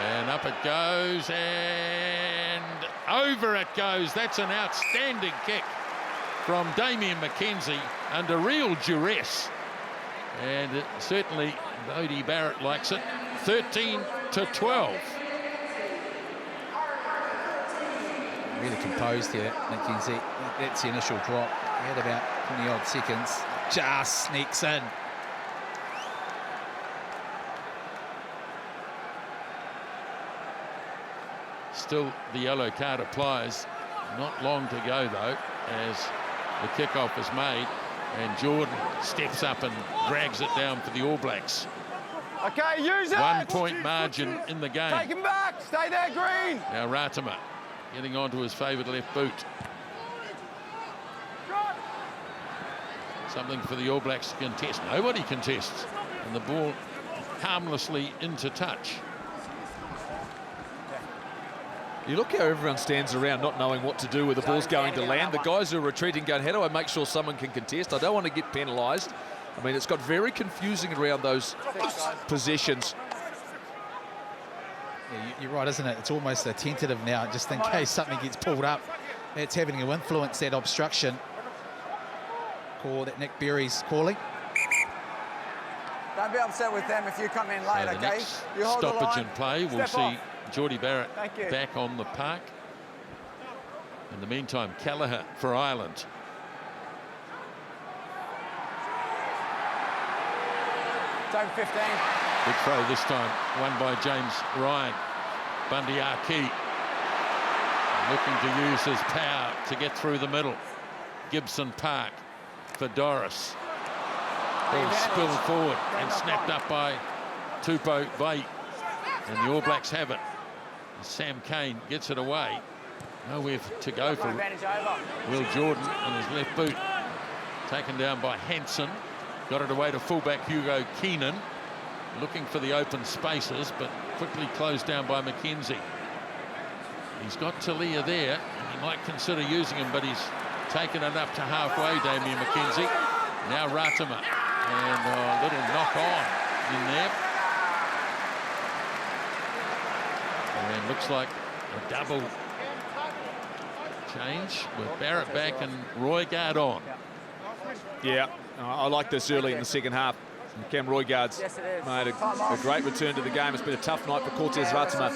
And up it goes, and over it goes. That's an outstanding kick from Damien McKenzie under real duress. And certainly Bodie Barrett likes it. 13-12. Really composed here, McKenzie. That's the initial drop. He had about 20-odd seconds. Just sneaks in. Still, the yellow card applies. Not long to go, though, as the kickoff is made. And Jordan steps up and drags it down for the All Blacks. Okay, use it! 1 point margin in the game. Take him back! Stay there, Green! Now Ratama getting onto his favoured left boot. Something for the All Blacks to contest. Nobody contests. And the ball harmlessly into touch. You look how everyone stands around not knowing what to do with the ball's going to land. The guys who are retreating going, how do I make sure someone can contest? I don't want to get penalised. I mean, it's got very confusing around those possessions. Yeah, you're right, isn't it? It's almost a tentative now, just in case something gets pulled up. It's having to influence that obstruction. Call that Nick Berry's calling. Don't be upset with them if you come in late, So the okay? next You hold the stoppage line. in play, we'll Step see off. Geordie Barrett Thank you. back on the park. In the meantime, Callagher for Ireland. Take 15. Big throw this time, won by James Ryan. Bundy Arki looking to use his power to get through the middle. Gibson Park for Doris. Ball spilled forward and snapped up by Tupou Vai. And the All Blacks have it. Sam Cane gets it away. Nowhere to go for Advantage over. Will Jordan on his left boot. Taken down by Hansen. Got it away to fullback Hugo Keenan. Looking for the open spaces, but quickly closed down by McKenzie. He's got Talia there. He might consider using him, but he's taken it up to halfway, Damien McKenzie. Now Ratama. And a little knock on in there. And looks like a double change with Barrett back and Roygaard on. Yeah, I like this early in the second half. Cam Roygaard's made a great return to the game. It's been a tough night for Cortez Ratama.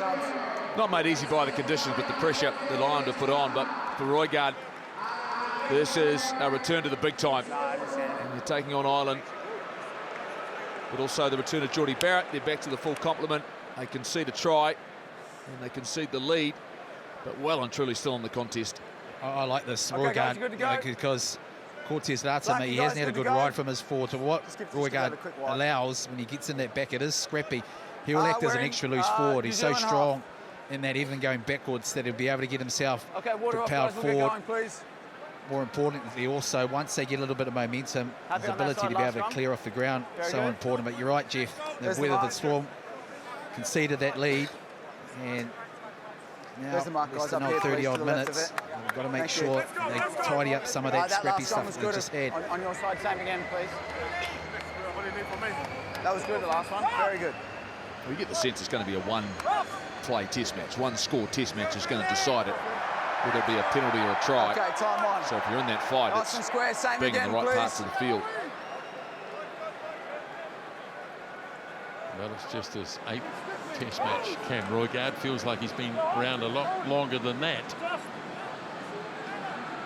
Not made easy by the conditions with the pressure that Ireland have put on, but for Roygaard, this is a return to the big time. And you're taking on Ireland, but also the return of Geordie Barrett. They're back to the full complement. They concede a try, and they concede the lead, but well and truly still in the contest. I like this, Okay, guys, good to go? Roygaard, because Cortez Ratama, he guys, hasn't had a good good to go? ride from his four to what Just give Roygaard a quick wide. allows when he gets in that back. It is scrappy. He'll act as we're an in, extra loose forward. He's so New Zealand strong in that even going backwards that he'll be able to get himself Okay, water off, propelled guys. We'll get forward. going, please. More importantly, also, once they get a little bit of momentum, Happy his on that ability side, to be able last to one. clear off the ground, Very so good. important. But you're right, Jeff. They've There's the weathered the mark. storm, conceded that lead, and now There's the mark, less guys, than up here, please, 30 to odd the left of minutes. it. We've got to make Thank you. sure they tidy up some of that scrappy last one stuff was that they good. just had. On your side, same again, please. What do you need from me? That was good, the last one. Very good. We get the sense it's going to be a one-play test match. One-score test match is going to decide it. Whether it be a penalty or a try. Okay, time on. So if you're in that fight, Nice and it's square, same being again, in the right please. parts of the field. Well, it's just his 8th test match. Cam Roygaard feels like he's been around a lot longer than that.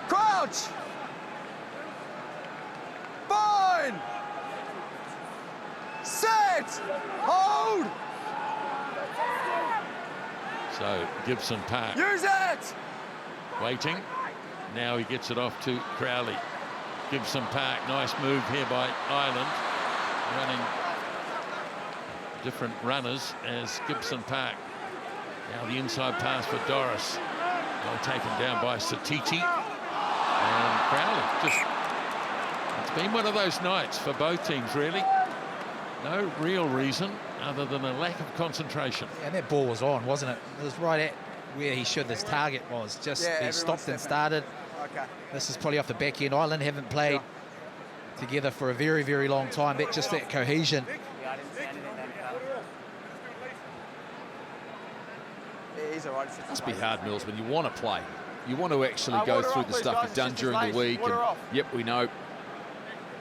Crouch! Fine! Set! Hold! So Gibson Park Use it! waiting. Now he gets it off to Crowley. Gibson Park, nice move here by Ireland. Running different runners as Gibson Park. Now the inside pass for Doris. Well taken down by Satiti. And Crowley it's been one of those nights for both teams, really. No real reason other than a lack of concentration. And that ball was on, wasn't it? It was right at where he should. This target was just Yeah, he everyone's stopped and stepping. started. Okay. This is probably off the back end. Ireland haven't played together for a very, very long time. That just that cohesion. Yeah, I didn't see anything then, Carl. Yeah, he's all right. It must be hard, Mills, when you want to play. You want to actually go water through off, the please, stuff guys. you've done It's just during the lace. week. Water And, off. yep, we know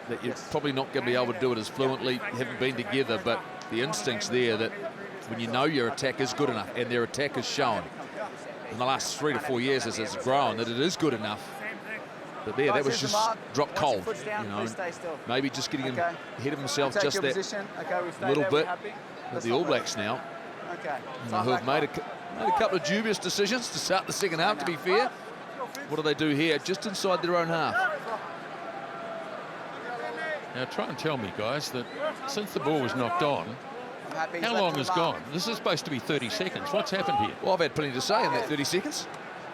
that you're probably not going to be able to do it as fluently, haven't been together, but the instinct's there that when you know your attack is good enough, and their attack has shown in the last 3 to 4 years as it's grown that it is good enough. But there, that was just dropped cold, you know. Maybe just getting him ahead of himself just that little bit. But the All Blacks now, Okay. who have made a couple of dubious decisions to start the second half, to be fair. What do they do here? Just inside their own half. Now try and tell me, guys, that since the ball was knocked on, how long has gone? This is supposed to be 30 seconds. What's happened here? Well, I've had plenty to say in that 30 seconds.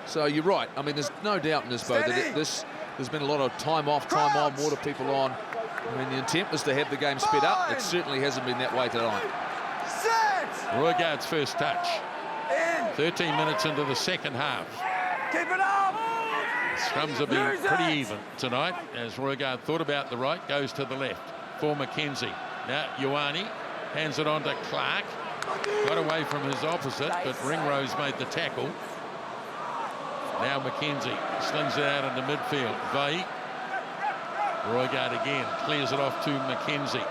So you're right. I mean, there's no doubt in this, Bo, that there's been a lot of time off, time on, water people on. I mean, the intent was to have the game sped up. It certainly hasn't been that way tonight. Roygaard's first touch. 13 minutes into the second half. Keep it up. Scrums have been pretty even tonight as Roygaard thought about the right, goes to the left for McKenzie. Now Ioane hands it on to Clark. Got away from his opposite, but Ringrose made the tackle. Now McKenzie slings it out into midfield. Vai. Roygaard again clears it off to McKenzie.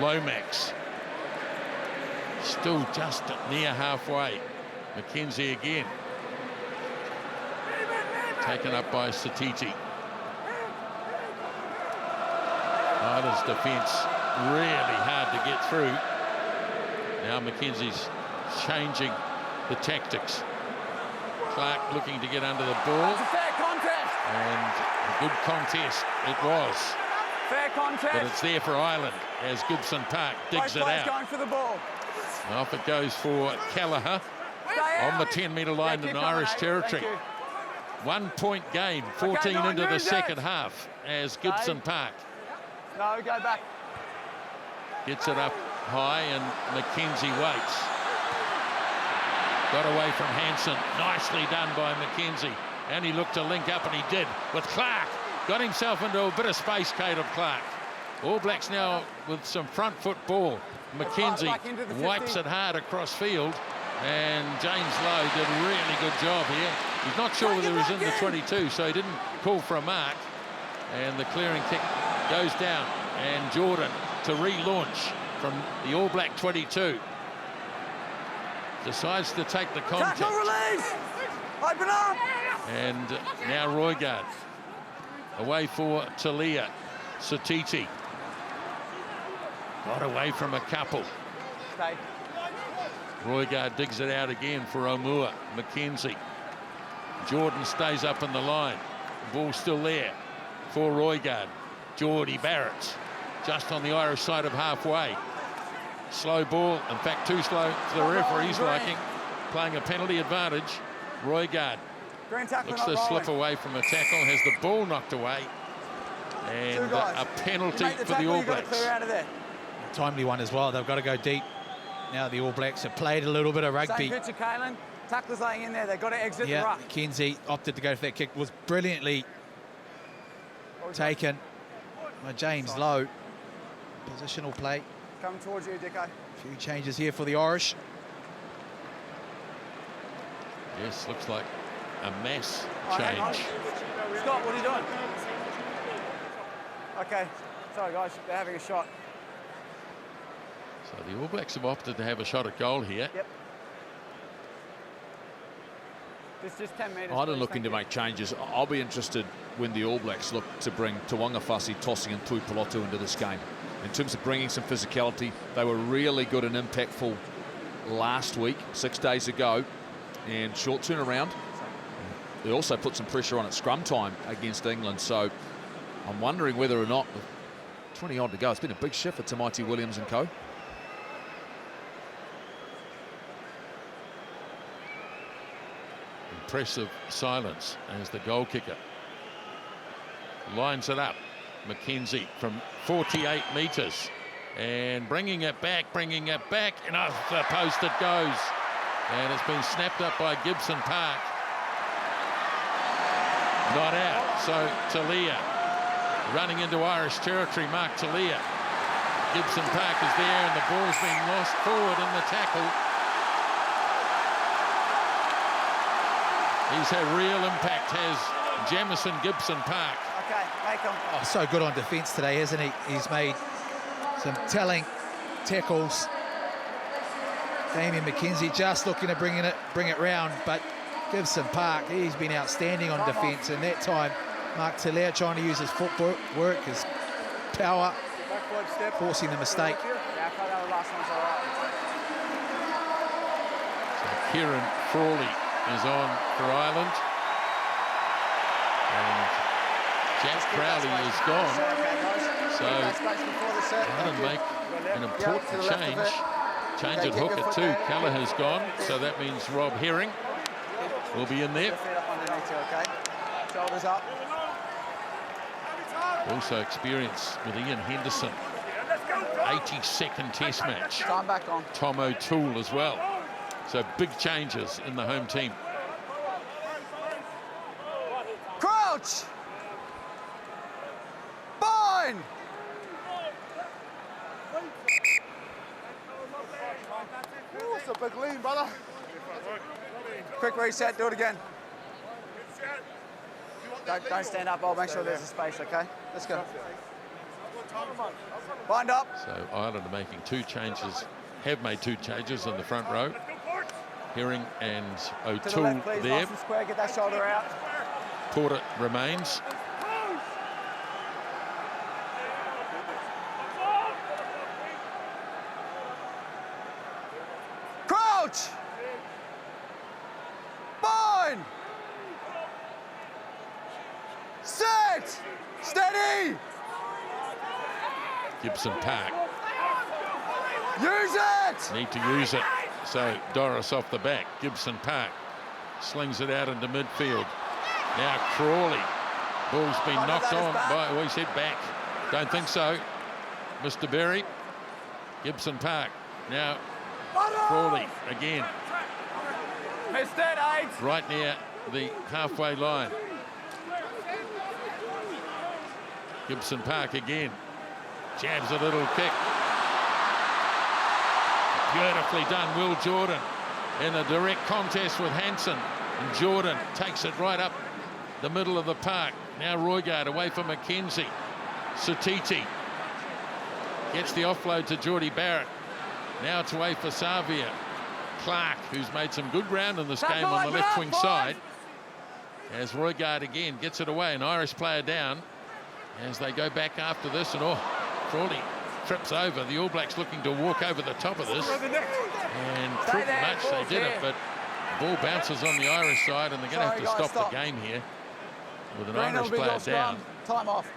Lomax. Still just near halfway. McKenzie again. Taken up by Satiti. Ireland's defence really hard to get through. Now McKenzie's changing the tactics. Clark looking to get under the ball. It's a fair contest. And a good contest it was. Fair contest. But it's there for Ireland as Gibson Park digs it out. Going for the ball. Off it goes for Kelleher on the 10-metre line in Irish territory. 1 point game, 14 into the second half as Gibson Park No, go back. gets it up high and McKenzie waits. Got away from Hansen. Nicely done by McKenzie. And he looked to link up, and he did with Clark. Got himself into a bit of space, Caleb Clark. All Blacks now with some front foot ball. McKenzie wipes it hard across field. And James Lowe did a really good job here. He's not sure whether he was in the 22, so he didn't call for a mark. And the clearing kick goes down. And Jordan to relaunch from the All Black 22. Decides to take the contact. Tackle release. Open up. And now Roygaard. Away for Talia. Satiti. Got away from a couple. Stay. Roygaard digs it out again for Omua. McKenzie. Jordan stays up in the line. Ball still there for Roygaard. Geordie Barrett just on the Irish side of halfway. Slow ball, in fact too slow for the referee's liking. Playing a penalty advantage. Roygaard looks to slip away from a tackle, has the ball knocked away. And a penalty for the All Blacks. A timely one as well. They've got to go deep. Now the All Blacks have played a little bit of rugby. Same picture, Kalen. Tackler's laying in there. They've got to exit the ruck. McKenzie opted to go for that kick. Was brilliantly taken by James Lowe. Positional play. Coming towards you, Dicko. A few changes here for the Irish. Yes, looks like a mass Hang on. change. Scott, what are you doing? Okay. Sorry, guys. They're having a shot. So the All Blacks have opted to have a shot at goal here. Yep. Just 10 metres. Ireland looking to make changes. I'll be interested when the All Blacks look to bring Tawangafasi, Tossing and Tuipulotu into this game. In terms of bringing some physicality, they were really good and impactful last week, 6 days ago, and short turnaround. They also put some pressure on at scrum time against England, so I'm wondering whether or not, with 20 odd to go, it's been a big shift for Tamaiti Williams and co. Impressive silence as the goal kicker lines it up. McKenzie from 48 metres and bringing it back, and off the post it goes. And it's been snapped up by Gibson Park. Not out. So Talia running into Irish territory. Mark Talia. Gibson Park is there and the ball's been lost forward in the tackle. He's had real impact, has Jamison Gibson Park. Okay, make him. Oh, so good on defence today, hasn't he? He's made some telling tackles. Damien McKenzie just looking to bring it round, but Gibson Park, he's been outstanding on defence. And that time, Mark Talia trying to use his footwork, his power, forcing the mistake. Yeah, I thought that was last one's all right. So Kieran Frawley is on for Ireland. And Jack Crowley is gone. So Ireland make an important change. Change at hooker too. Kelleher's gone. So that means Rob Herring will be in there. Shoulders up. Also experience with Ian Henderson. 82nd Test match. Time back on. Tom O'Toole as well. So big changes in the home team. Crouch! Bind! That's a big lean, brother. Quick reset, do it again. Don't stand up, I'll make sure there's a space, okay? Let's go. Bind up. So Ireland are making two changes, have made two changes in the front row. Herring and To the O'Toole left, please, there. nice and square, get that shoulder out. Porter remains. Crouch! Bind! Set! Steady! Gibson Park Use it! need to use it. So Doris off the back. Gibson Park slings it out into midfield. Now Crawley. Ball's been knocked on by, well, he said back. Don't think so. Mr. Berry. Gibson Park. Now Crawley again. Missed it, 8. Right near the halfway line. Gibson Park again. Jabs a little kick. Beautifully done, Will Jordan, in a direct contest with Hansen. And Jordan takes it right up the middle of the park. Now Roygard away from McKenzie. Satiti gets the offload to Geordie Barrett. Now it's away for Savia. Clark, who's made some good ground in this game on the left wing side. As Roygard again gets it away, an Irish player down. As they go back after this, and Crawley trips over. The All Blacks looking to walk over the top of this. And pretty much they did it, but the ball bounces on the Irish side, and they're going to have to stop the game here with an Irish player down. Time off.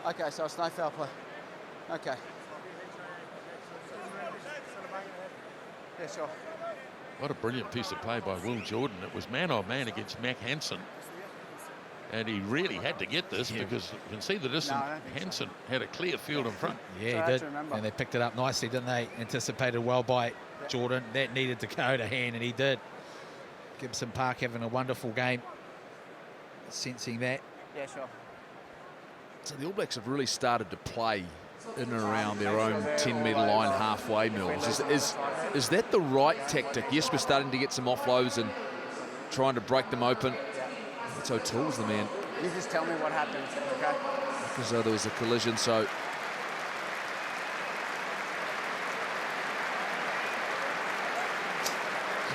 Okay, so it's no foul play. Okay. Yeah, sure. What a brilliant piece of play by Will Jordan. It was man on man against Mac Hansen. And he really had to get this because you can see the distance. Hansen had a clear field in front. Yeah, he did. And they picked it up nicely, didn't they? Anticipated well by Jordan. That needed to go to hand, and he did. Gibson Park having a wonderful game. Sensing that. Yeah, sure. So the All Blacks have really started to play in and around their own 10-metre line halfway, Mills. Is that the right tactic? Yes, we're starting to get some offloads and trying to break them open. It's O'Toole's the man. You just tell me what happened, okay? Because there was a collision, so...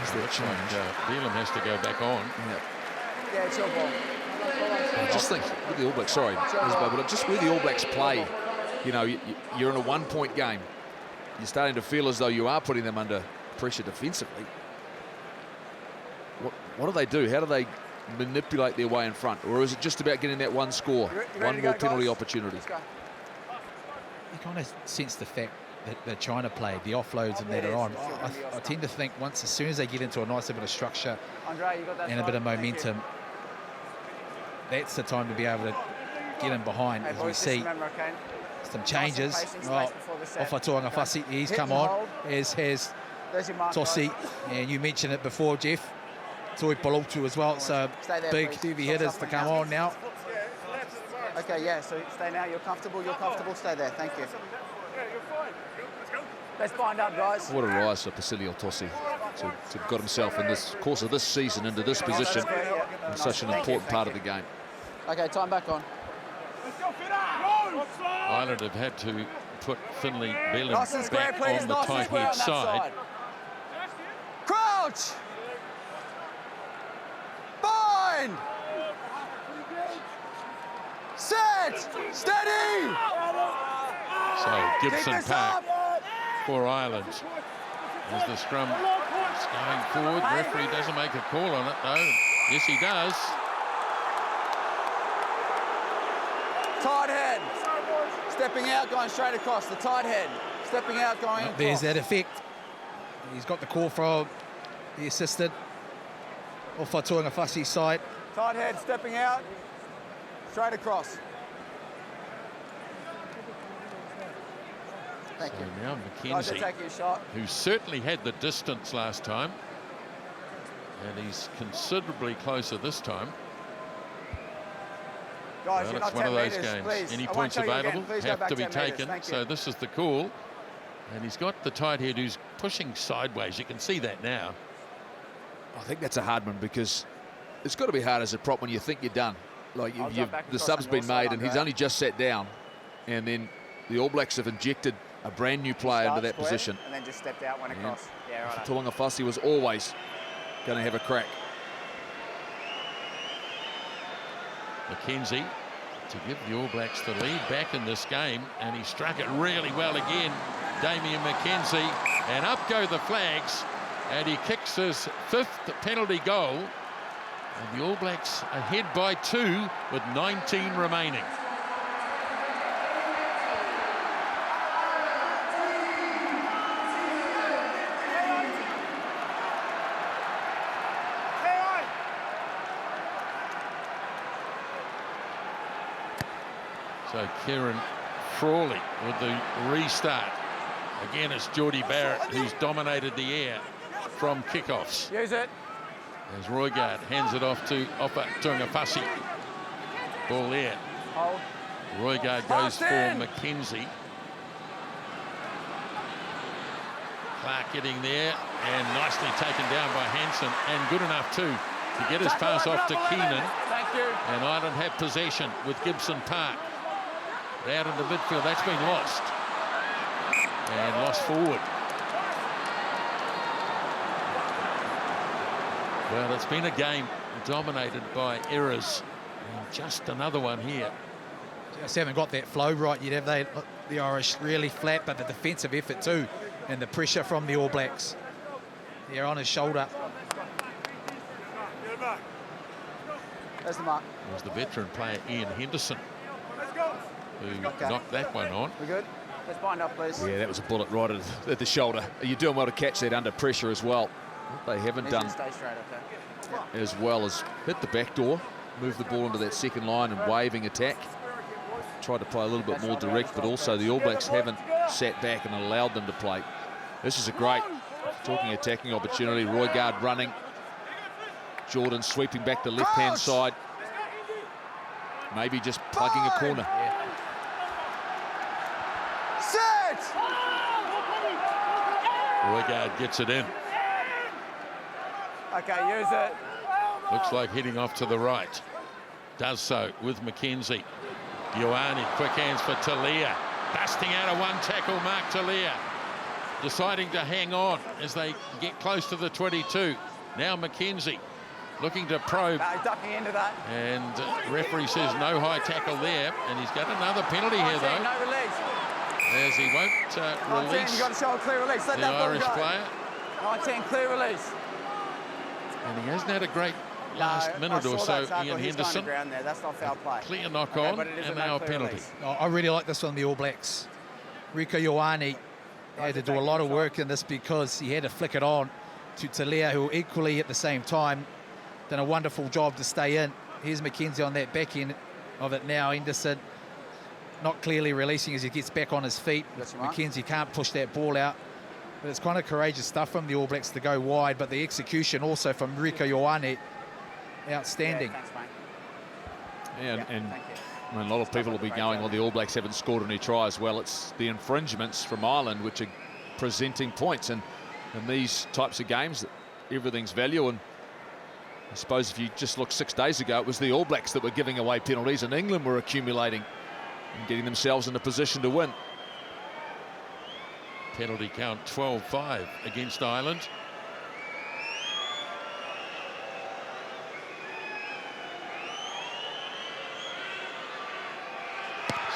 Is that change? Beelam has to go back on. Yeah, it's your ball. I just think with the All Blacks, sorry, Isabel, but just where the All Blacks play, you know, you're in a one-point game. You're starting to feel as though you are putting them under pressure defensively. What do they do? How do they manipulate their way in front? Or is it just about getting that one score, one more penalty opportunity? You kind of sense the fact that they're trying to play the offloads and that are on. I tend to think as soon as they get into a nice bit of structure and a bit of momentum, that's the time to be able to get in behind, as we see Some changes. Nice and Oh, before the set. Ofa Tuangafasi, he's Hit come and on. hold. Has There's your mark, Tossi, guys. and you mentioned it before, Jeff. Toi Palotu as well. So Stay there, big, please. heavy Stop hitters to shuffling come now. on now. Okay, yeah, so stay now. You're comfortable, stay there. Thank you. Let's bind up, guys. What a rise for Pasilio Tossi to got himself in this course of this season into this position in such an important part of the game. Okay, time back on. Ireland have had to put Finlay Bellin Nice and square, back please. on the Nice and tight square head on that side. Crouch! Bind! Set! Steady! So Gibson Keep this Park up! for Ireland. As the scrum is going forward, referee doesn't make a call on it though. Yes, he does. Tight head. Stepping out, going straight across. The tight head. Stepping out, going across. There's that effect. He's got the call from the assistant. Ofa Tuangafasi's side. Tight head, stepping out. Straight across. Thank So you. now Guys, they're McKenzie, taking a shot. who certainly had the distance last time, and he's considerably closer this time. Guys, Well, you're it's not one 10 of those metres, games. please. Any I won't points tell you again. available Please go have back to be 10 metres. taken. Thank you. So this is the call. And he's got the tight head who's pushing sideways. You can see that now. I think that's a hard one because it's got to be hard as a prop when you think you're done. Like I'll drop back the across sub's on your been side, made and he's Andre. only just sat down, and then the All Blacks have injected a brand new player into Start that square, position. And then just stepped out, went across. Yeah, right. Tuangafasi was always going to have a crack. McKenzie to give the All Blacks the lead back in this game, and he struck it really well again, Damien McKenzie, and up go the flags, and he kicks his 5th penalty goal, and the All Blacks ahead by 2 with 19 remaining. So Kieran Frawley with the restart. Again, it's Geordie Barrett who's dominated the air from kickoffs. Use it. As Roygard hands it off to Ofa Tuangafasi. Ball there. Hold. Roygard goes for McKenzie. Clark getting there and nicely taken down by Hansen, and good enough too to get his pass off to Keenan. Thank you. And Ireland have possession with Gibson Park. Out in the midfield, that's been lost. And lost forward. Well, it's been a game dominated by errors. And just another one here. Just haven't got that flow right yet, have they? The Irish really flat, but the defensive effort too, and the pressure from the All Blacks. They're on his shoulder. There's the mark. It was the veteran player Ian Henderson who knocked that one on. We're good. Let's bind up, please. Yeah, that was a bullet right at the shoulder. You're doing well to catch that under pressure as well. They haven't He's done gonna stay straight, okay? as well as hit the back door, move the ball into that second line and waving attack. Tried to play a little bit more direct, but also the All Blacks haven't sat back and allowed them to play. This is a great, talking attacking opportunity. Roygard running. Jordan sweeping back the left-hand side. Maybe just plugging a corner. Set! Roygard gets it in. Okay, use it. Looks like heading off to the right. Does so with McKenzie. Ioane, quick hands for Talia. Busting out a one tackle mark, Talia. Deciding to hang on as they get close to the 22. Now McKenzie looking to probe. No, ducking into that. And referee says no high tackle there. And he's got another penalty here, 19, though, no release. as he won't 19, release you've got to show a clear release. Let the that ball Irish go. player. 19, clear release. And he hasn't had a great last No, minute I or saw so, that tackle. Ian He's going to Henderson. ground there. That's not foul play. Clear knock Okay, on, but it is and a now a clear penalty. release. I really like this from the All Blacks. Rieko Ioane had to do a lot of work in this because he had to flick it on to Talia, who equally at the same time done a wonderful job to stay in. Here's McKenzie on that back end of it now. Henderson not clearly releasing as he gets back on his feet. Mackenzie can't push that ball out. But it's kind of courageous stuff from the All Blacks to go wide, but the execution also from Rieko Ioane, outstanding. Yeah, thanks, mate. Yeah, Yeah, and thank you. I mean, a lot of people will be going, well, the All Blacks haven't scored any tries. Well, it's the infringements from Ireland which are presenting points. And in these types of games, everything's value. And I suppose if you just look 6 days ago, it was the All Blacks that were giving away penalties and England were accumulating and getting themselves in a position to win. Penalty count 12-5 against Ireland.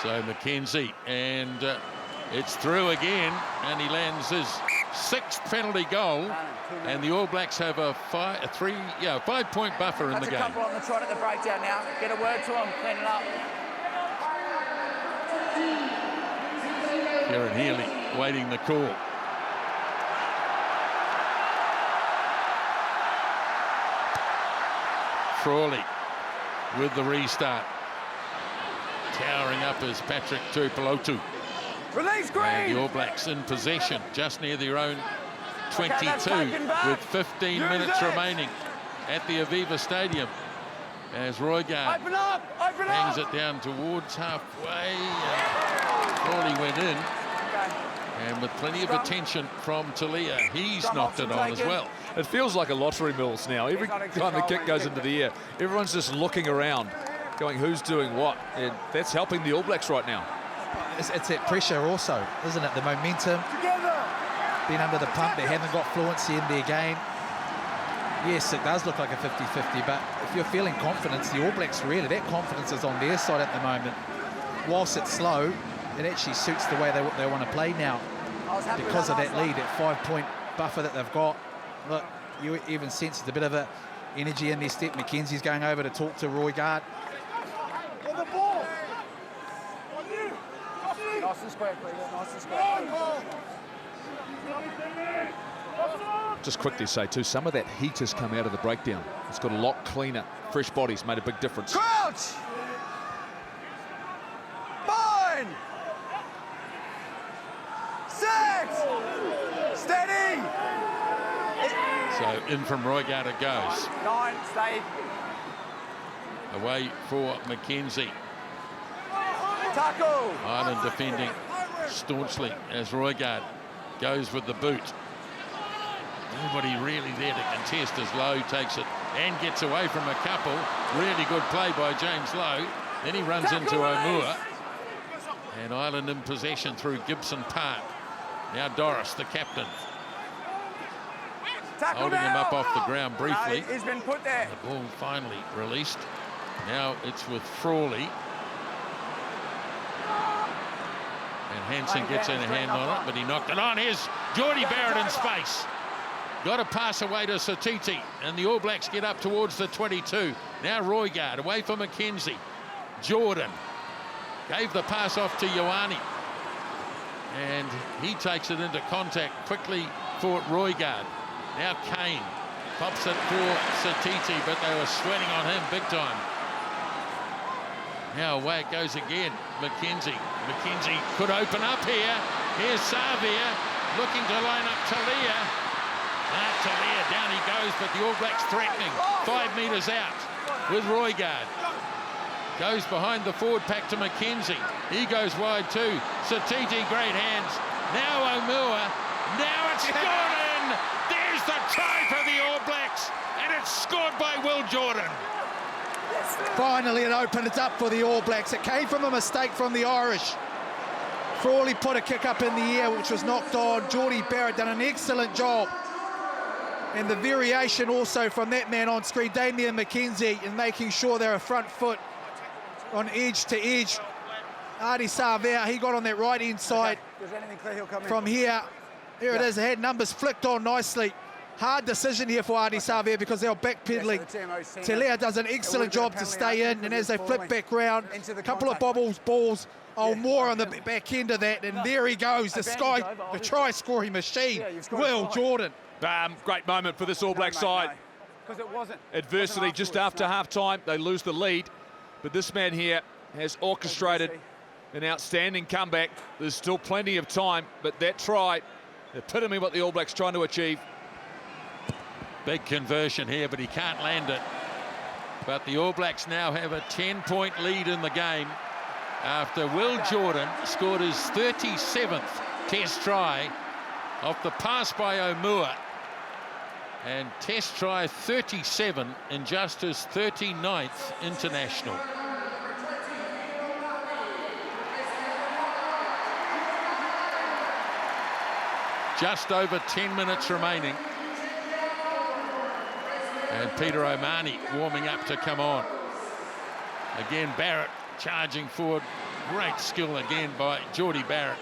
So Mackenzie, and it's through again, and he lands his 6th penalty goal, and the All Blacks have a 5-point buffer in the game. That's a couple on the trot at the breakdown now. Get a word to him, clean it up. Kieran Healy waiting the call. Frawley with the restart. Towering up is Patrick Tuipulotu. Release Green! And the All Blacks in possession just near their own 22 with 15 minutes remaining at the Aviva Stadium as Roygaard hangs it down towards halfway. Frawley went in, and with plenty of attention from Talia, he's knocked it on as well. It feels like a lottery mills now. Every time the kick goes into the air, everyone's just looking around, going who's doing what, and that's helping the All Blacks right now. It's that pressure also, isn't it? The momentum, being under the pump, they haven't got fluency in their game. Yes, it does look like a 50-50, but if you're feeling confidence, the All Blacks really, that confidence is on their side at the moment. Whilst it's slow, it actually suits the way they want to play now because of that lead, that 5-point buffer that they've got. Look, you even sense a bit of a energy in their step. Mackenzie's going over to talk to Roygaard. Nice and square, please. Nice and square. Just quickly say too, some of that heat has come out of the breakdown. It's got a lot cleaner, fresh bodies, made a big difference. Crouch! Fine! 6! Steady! So in from Roygaard it goes. 9, stay. Away for Mackenzie. Tackle! Ireland defending staunchly as Roygaard goes with the boot. Nobody really there to contest as Lowe takes it and gets away from a couple. Really good play by James Lowe. Then he runs into O'Moore. And Ireland in possession through Gibson Park. Now Doris, the captain, holding him up off the ground briefly. No, he's been put there. The ball finally released. Now it's with Frawley. And Hansen gets in a hand on it, but he knocked it on. Here's Geordie Barrett in space. Got a pass away to Satiti, and the All Blacks get up towards the 22. Now Roygaard away from Mackenzie. Jordan gave the pass off to Ioane, and he takes it into contact quickly for Roygaard. Now Kane pops it for Satiti, but they were sweating on him big time. Now away it goes again. Mackenzie could open up here. Here's Savia looking to line up Talia. Talia, down he goes, but the All Blacks threatening. 5 metres out with Roygaard. Goes behind the forward pack to Mackenzie. He goes wide too. Satiti, great hands. Now O'Moore. Now it's Jordan. There's the try for the All Blacks, and it's scored by Will Jordan. Finally, it opened it up for the All Blacks. It came from a mistake from the Irish. Frawley put a kick up in the air, which was knocked on. Geordie Barrett done an excellent job. And the variation also from that man on screen, Damien Mackenzie, in making sure they're a front foot on edge to edge. Artie Savea, he got on that right inside. From here, here it is, the head numbers flicked on nicely. Hard decision here for Artie Savea because they're backpedaling. Talia does an excellent job to stay in, and as they flip back round, a couple of balls, O'Moore on the back end of that, and there he goes, the try-scoring machine, Will Jordan. Great moment for this All Black side. Adversity just after half-time, they lose the lead, but this man here has orchestrated an outstanding comeback. There's still plenty of time, but that try, epitome what the All Blacks trying to achieve. Big conversion here, but he can't land it. But the All Blacks now have a 10-point lead in the game after Will Jordan scored his 37th Test try off the pass by Omua. And Test try 37 in just his 39th international. Just over 10 minutes remaining. And Peter O'Mahony warming up to come on. Again, Barrett charging forward. Great skill again by Geordie Barrett.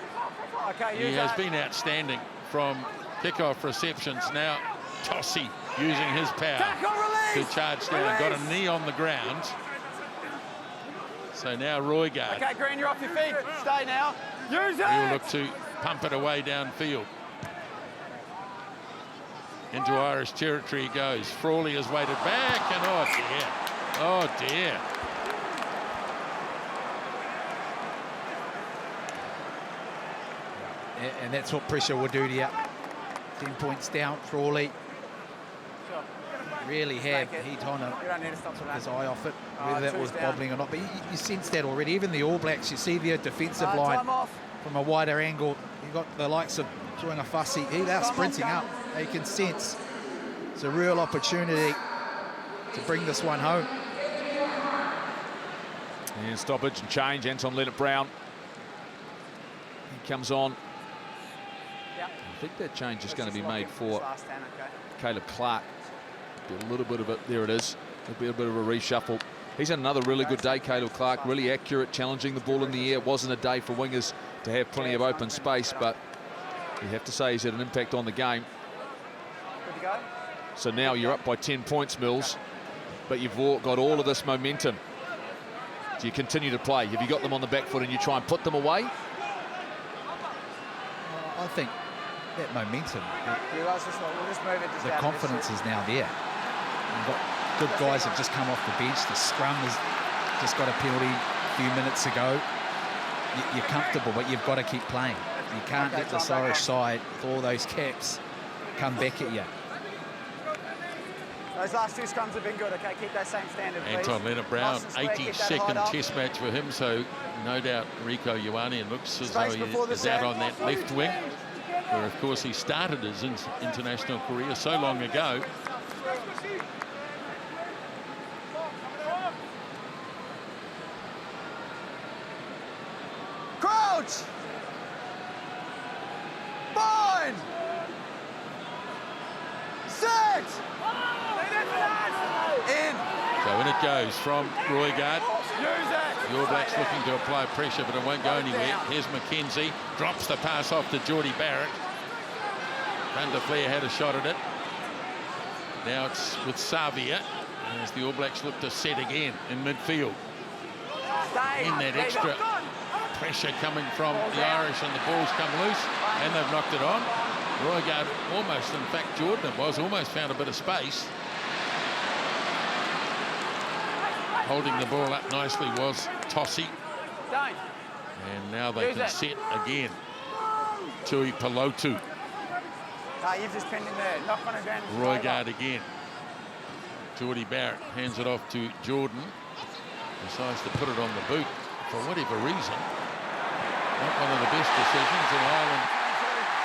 He has been outstanding from kickoff receptions. Now Tossie using his power to charge down. Got a knee on the ground. So now Roygaard. Okay, Green, you're off your feet. Stay now. Use it! He'll look to pump it away downfield. Into Irish territory he goes. Frawley has waited back, and oh dear. Oh dear. And that's what pressure will do to you. 10 points down, Frawley. Really had heat on him. You don't need to stop His eye off it, whether that was bobbling or not. But you sense that already. Even the All Blacks, you see their defensive line from a wider angle. You got the likes of doing a fussy. They're sprinting up. They can sense it's a real opportunity to bring this one home. And stoppage and change. Anton Leonard-Brown. He comes on. I think that change is going to be made for Caleb Clark. A little bit of it. There it is. There'll be a bit of a reshuffle. He's had another really good day, Caleb Clark. Really accurate, challenging the ball in the air. It wasn't a day for wingers to have plenty of open space, but you have to say he's had an impact on the game. So now you're up by 10 points, Mills, but you've got all of this momentum. Do you continue to play? Have you got them on the back foot and you try and put them away? I think that momentum, the confidence is now there. You've got good guys have just come off the bench. The scrum has just got a penalty a few minutes ago. You're comfortable, but you've got to keep playing. You can't let this Irish side, with all those caps, come back at you. Those last two scrums have been good. Okay, keep that same standard, please. Anton Leonard-Brown, 82nd Test match for him, so no doubt Rieko Ioane looks as though he is out on that left wing, where of course he started his international career so long ago. Crouch! Bind! Sit! In! So in it goes from Roygaard. The All Blacks looking to apply pressure, but it won't go anywhere. Here's McKenzie, drops the pass off to Geordie Barrett. Van der Fleer had a shot at it. Now it's with Savia as the All Blacks look to set again in midfield. In that extra pressure coming from the Irish, and the ball's come loose, and they've knocked it on. Roygaard almost, in fact, Jordan almost found a bit of space. Holding the ball up nicely was Tossie. And now they can set again. Tui Pelotu. You've just pinned in there. Knock on advantage. Roygaard again. Geordie Barrett hands it off to Jordan. Decides to put it on the boot for whatever reason. Not one of the best decisions, and Ireland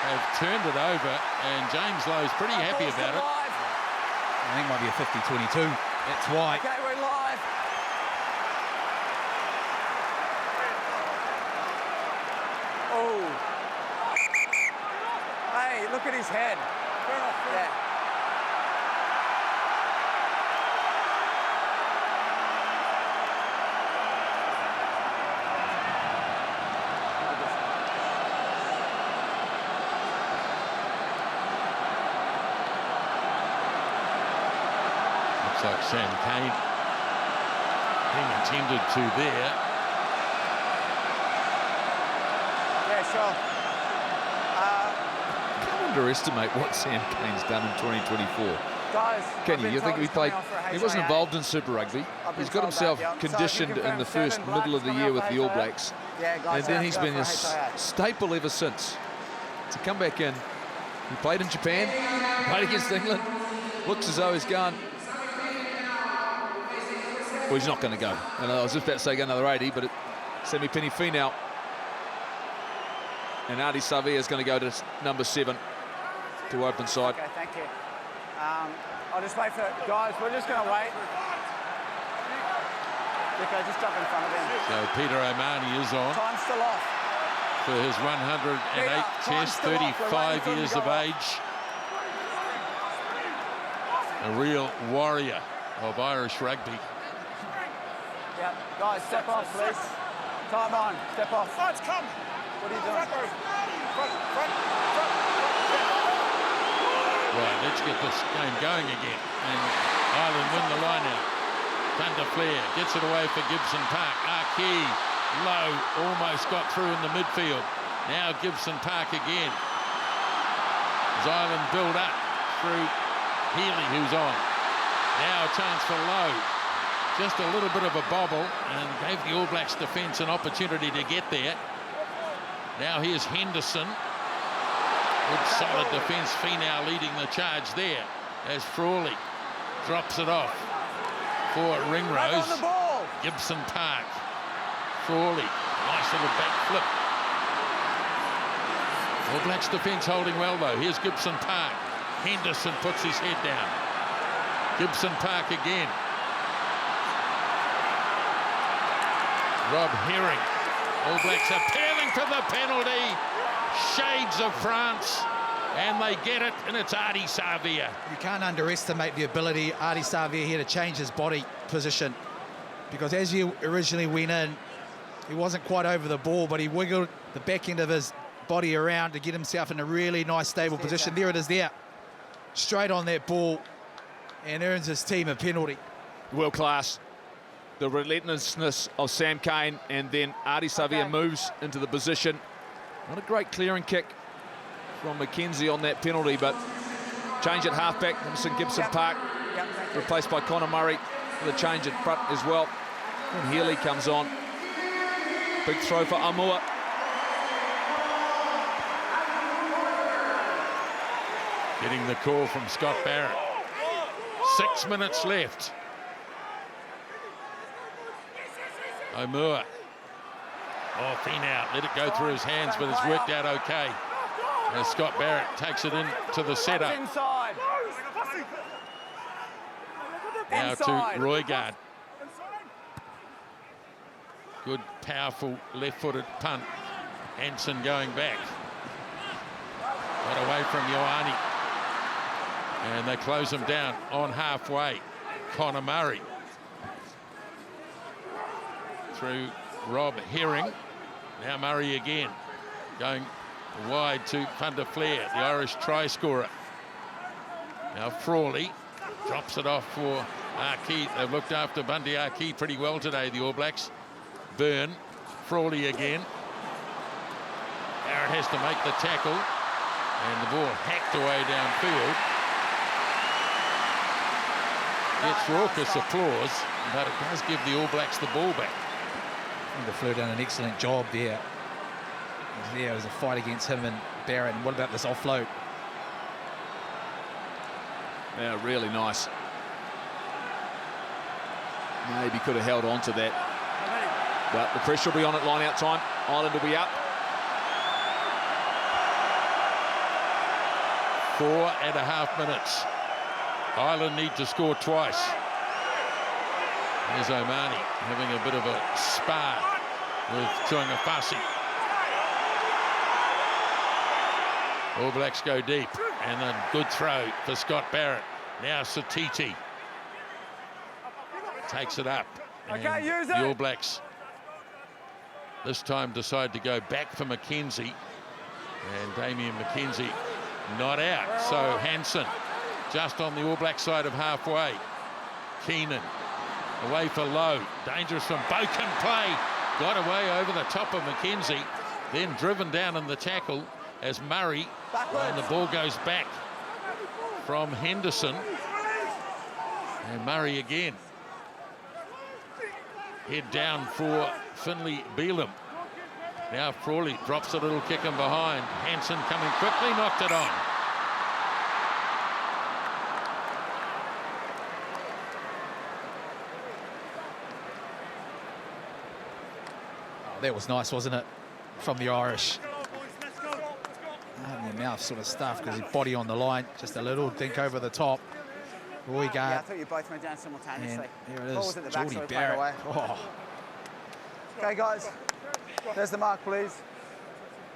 have turned it over, and James Lowe's pretty happy about it. I think it might be a 50-22. That's why. Okay, we're live. Oh. Hey, look at his head. Yeah. Like Sam Cane being attended to there. Yeah, sure. Can't underestimate what Sam Cane's done in 2024. Guys, Can you? You think we played He's wasn't 28. involved in Super Rugby. I've been He's got told himself that, yeah. So conditioned if you in the confirm first 7 middle of the blacks year coming with up the for All HIA. Blacks. Yeah, guys, And then have he's to go been a for HIA. staple ever since. To come back in, he played in Japan, played against England. Looks as though he's gone. Well, he's not going to go. And I was just about to say another 80, but Semi Penny now. And Adi Savia is going to go to number 7 to open side. Okay, thank you. I'll just wait for guys. We're just going to wait. Rico, just jump in front of him. So Peter O'Mahony is on Time's still off. for his 108th test, 35 years of age. A real warrior of Irish rugby. Yeah, guys, step off, please. Time on, step off. Front, come. What are you doing? Front. Right, let's get this game going again. And Ireland win the line out. Thunder Flair gets it away for Gibson Park. Archie, low, almost got through in the midfield. Now Gibson Park again. As Ireland build up through Healy, who's on. Now a chance for Lowe. Just a little bit of a bobble and gave the All Blacks defence an opportunity to get there. Now here's Henderson. Good solid defence. Finau leading the charge there as Frawley drops it off for Ringrose. On the ball. Gibson Park. Frawley. Nice little back flip. All Blacks defence holding well though. Here's Gibson Park. Henderson puts his head down. Gibson Park again. Rob Herring. All Blacks appealing for the penalty. Shades of France. And they get it, and it's Adi Savia. You can't underestimate the ability Adi Savia here to change his body position, because as you originally went in, he wasn't quite over the ball, but he wiggled the back end of his body around to get himself in a really nice stable position. There it is there. Straight on that ball, and earns his team a penalty. World class. The relentlessness of Sam Cane, and then Adi Savia moves into the position. Not a great clearing kick from McKenzie on that penalty, but change at halfback. Gibson Park replaced by Conor Murray with a change at front as well. And Healy comes on. Big throw for Amua. Getting the call from Scott Barrett. 6 minutes left. O'Moore. Oh, Finau let it go through his hands, but it's worked out okay. As Scott Barrett takes it into the setup. Inside. Now to Roygard. Good, powerful left-footed punt. Hansen going back. Got away from Ioane. And they close him down on halfway. Conor Murray. Through Rob Herring. Now Murray again. Going wide to Van der Flair, the Irish try scorer. Now Frawley drops it off for Archie. They've looked after Bundy Archie pretty well today, the All Blacks. Byrne, Frawley again. Barrett has to make the tackle, and the ball hacked away downfield. Gets raucous applause, but it does give the All Blacks the ball back. Van der Flair done an excellent job there. Yeah, it was a fight against him and Barrett. And what about this offload? Yeah, really nice. Maybe could have held on to that. But the pressure will be on at line-out time. Ireland will be up. 4.5 minutes. Ireland need to score twice. There's O'Mahony having a bit of a spar with Tuangafasi. All Blacks go deep, and a good throw for Scott Barrett. Now Satiti takes it up. And the All Blacks this time decide to go back for McKenzie, and Damien McKenzie not out. So Hansen just on the All Black side of halfway. Keenan away for Lowe. Dangerous from Boken play. Got away over the top of McKenzie, then driven down in the tackle as Murray, and the ball goes back from Henderson. And Murray again. Head down for Finley Beelum. Now Frawley drops a little kick in behind. Hansen coming quickly, knocked it on. Oh, that was nice, wasn't it? From the Irish. And their mouth sort of stuffed because his body on the line. Just a little dink over the top. Roy Gard. Yeah, I thought you both went down simultaneously. And here it Ball is, was at the back, Geordie so we played Barrett. away. Oh. Okay, guys. There's the mark, please.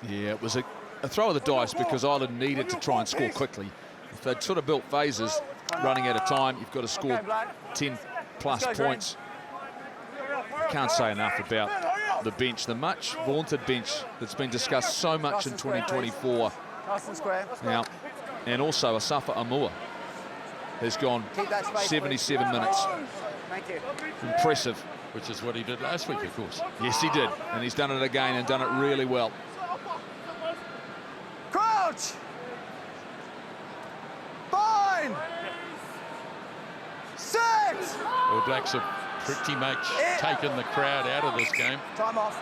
Yeah, it was a throw of the dice because Ireland needed to try and score quickly. If they'd sort of built phases, running out of time, you've got to score 10 plus points. Can't say enough about the bench, the much vaunted bench that's been discussed so much in 2024 Nice and square. now. And also Asafa Amua has gone Keep that space, 77 minutes. Thank you. Impressive. Which is what he did last week, of course. Yes, he did. And he's done it again and done it really well. Crouch! Bind! Sit! All Blacks have pretty much taken the crowd out of this game. Time off.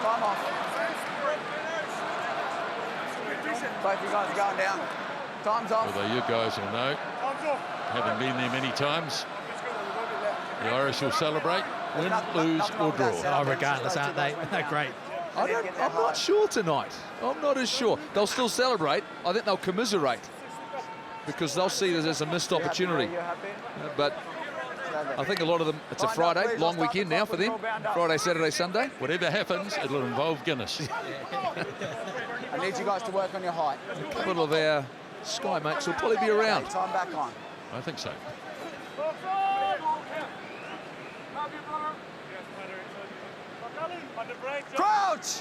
Time off. Both of you guys are going down. Time's off. Although you guys will know, having been there many times, the Irish will celebrate, win, lose or draw. Oh, regardless, aren't they? They're great. I'm not sure tonight. I'm not as sure. They'll still celebrate. I think they'll commiserate because they'll see this as a missed opportunity. But I think a lot of them, it's a Friday, long weekend now for them. Friday, Saturday, Sunday. Whatever happens, it'll involve Guinness. I need you guys to work on your height. A couple of our Sky mates will probably be around. Time back on. I think so. Crouch!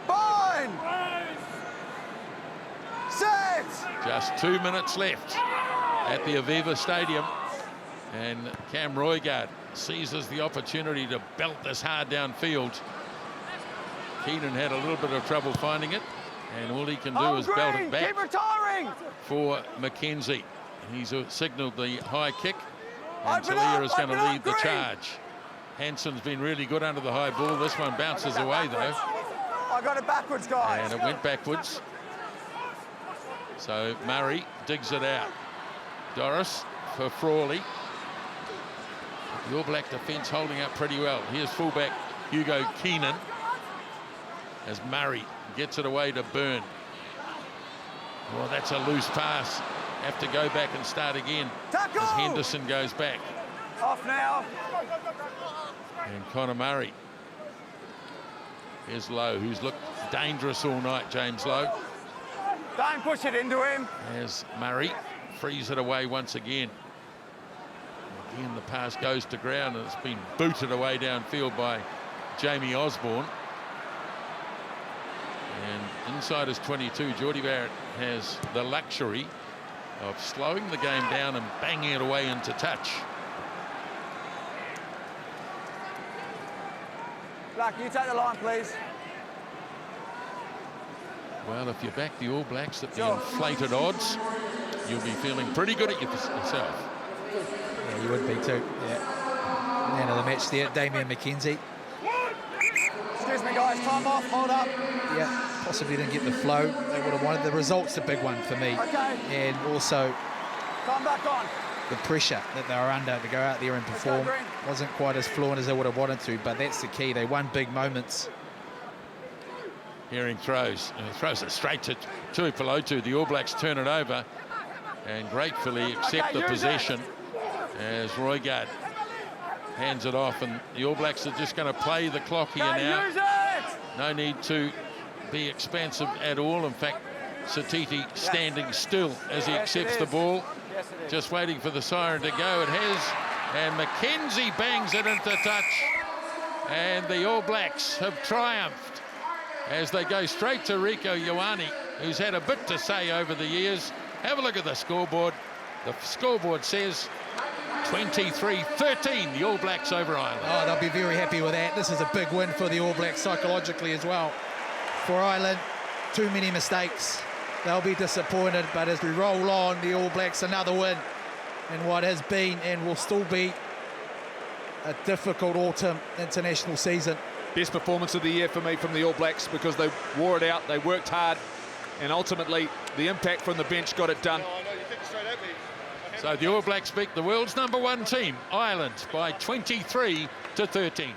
Bind! Sit! Just 2 minutes left at the Aviva Stadium. And Cam Roygard seizes the opportunity to belt this hard downfield. Keenan had a little bit of trouble finding it, and all he can do is belt it back Keep retiring! for McKenzie. He's signalled the high kick, and Open Talia up, is going to open up, lead the Green! charge. Hansen's been really good under the high ball. This one bounces away, though, I got it backwards, guys. and it went backwards. So Murray digs it out. Doris for Frawley. The All Black defence holding up pretty well. Here's fullback Hugo Keenan as Murray gets it away to Byrne. Well, that's a loose pass. Have to go back and start again Tackle! as Henderson goes back. Off now. And Connor Murray. Here's Lowe, who's looked dangerous all night, James Lowe. Don't push it into him. As Murray frees it away once again. Again, the pass goes to ground and it's been booted away downfield by Jamie Osborne. And inside his 22, Geordie Barrett has the luxury of slowing the game down and banging it away into touch. Black, you take the line, please. Well, if you back the All Blacks at the inflated odds, you'll be feeling pretty good at yourself. Yeah, you would be too. Yeah. Man of the match there, Damien McKenzie. Excuse me, guys. Time off. Hold up. Yeah, possibly didn't get the flow they would have wanted. The result's a big one for me. Okay. And also Come back on. the pressure that they were under to go out there and perform Green. wasn't quite as fluent as they would have wanted to, but that's the key. They won big moments. Herring throws it straight to Tuipulotu. The All Blacks turn it over and gratefully accept the possession as Roygard hands it off, and the All Blacks are just going to play the clock here now. Use it! No need to be expansive at all. In fact, Satiti standing still as he accepts the ball, Yes, it is. just waiting for the siren to go. It has, and McKenzie bangs it into touch, and the All Blacks have triumphed as they go straight to Rieko Ioane, who's had a bit to say over the years. Have a look at the scoreboard. The scoreboard says 23-13, the All Blacks over Ireland. Oh, they'll be very happy with that. This is a big win for the All Blacks psychologically as well. For Ireland, too many mistakes. they'll be disappointed. But as we roll on, the All Blacks another win in what has been and will still be a difficult autumn international season. Best performance of the year for me from the All Blacks, because they wore it out, they worked hard, and ultimately the impact from the bench got it done. So the All Blacks beat the world's #1 team, Ireland, by 23-13.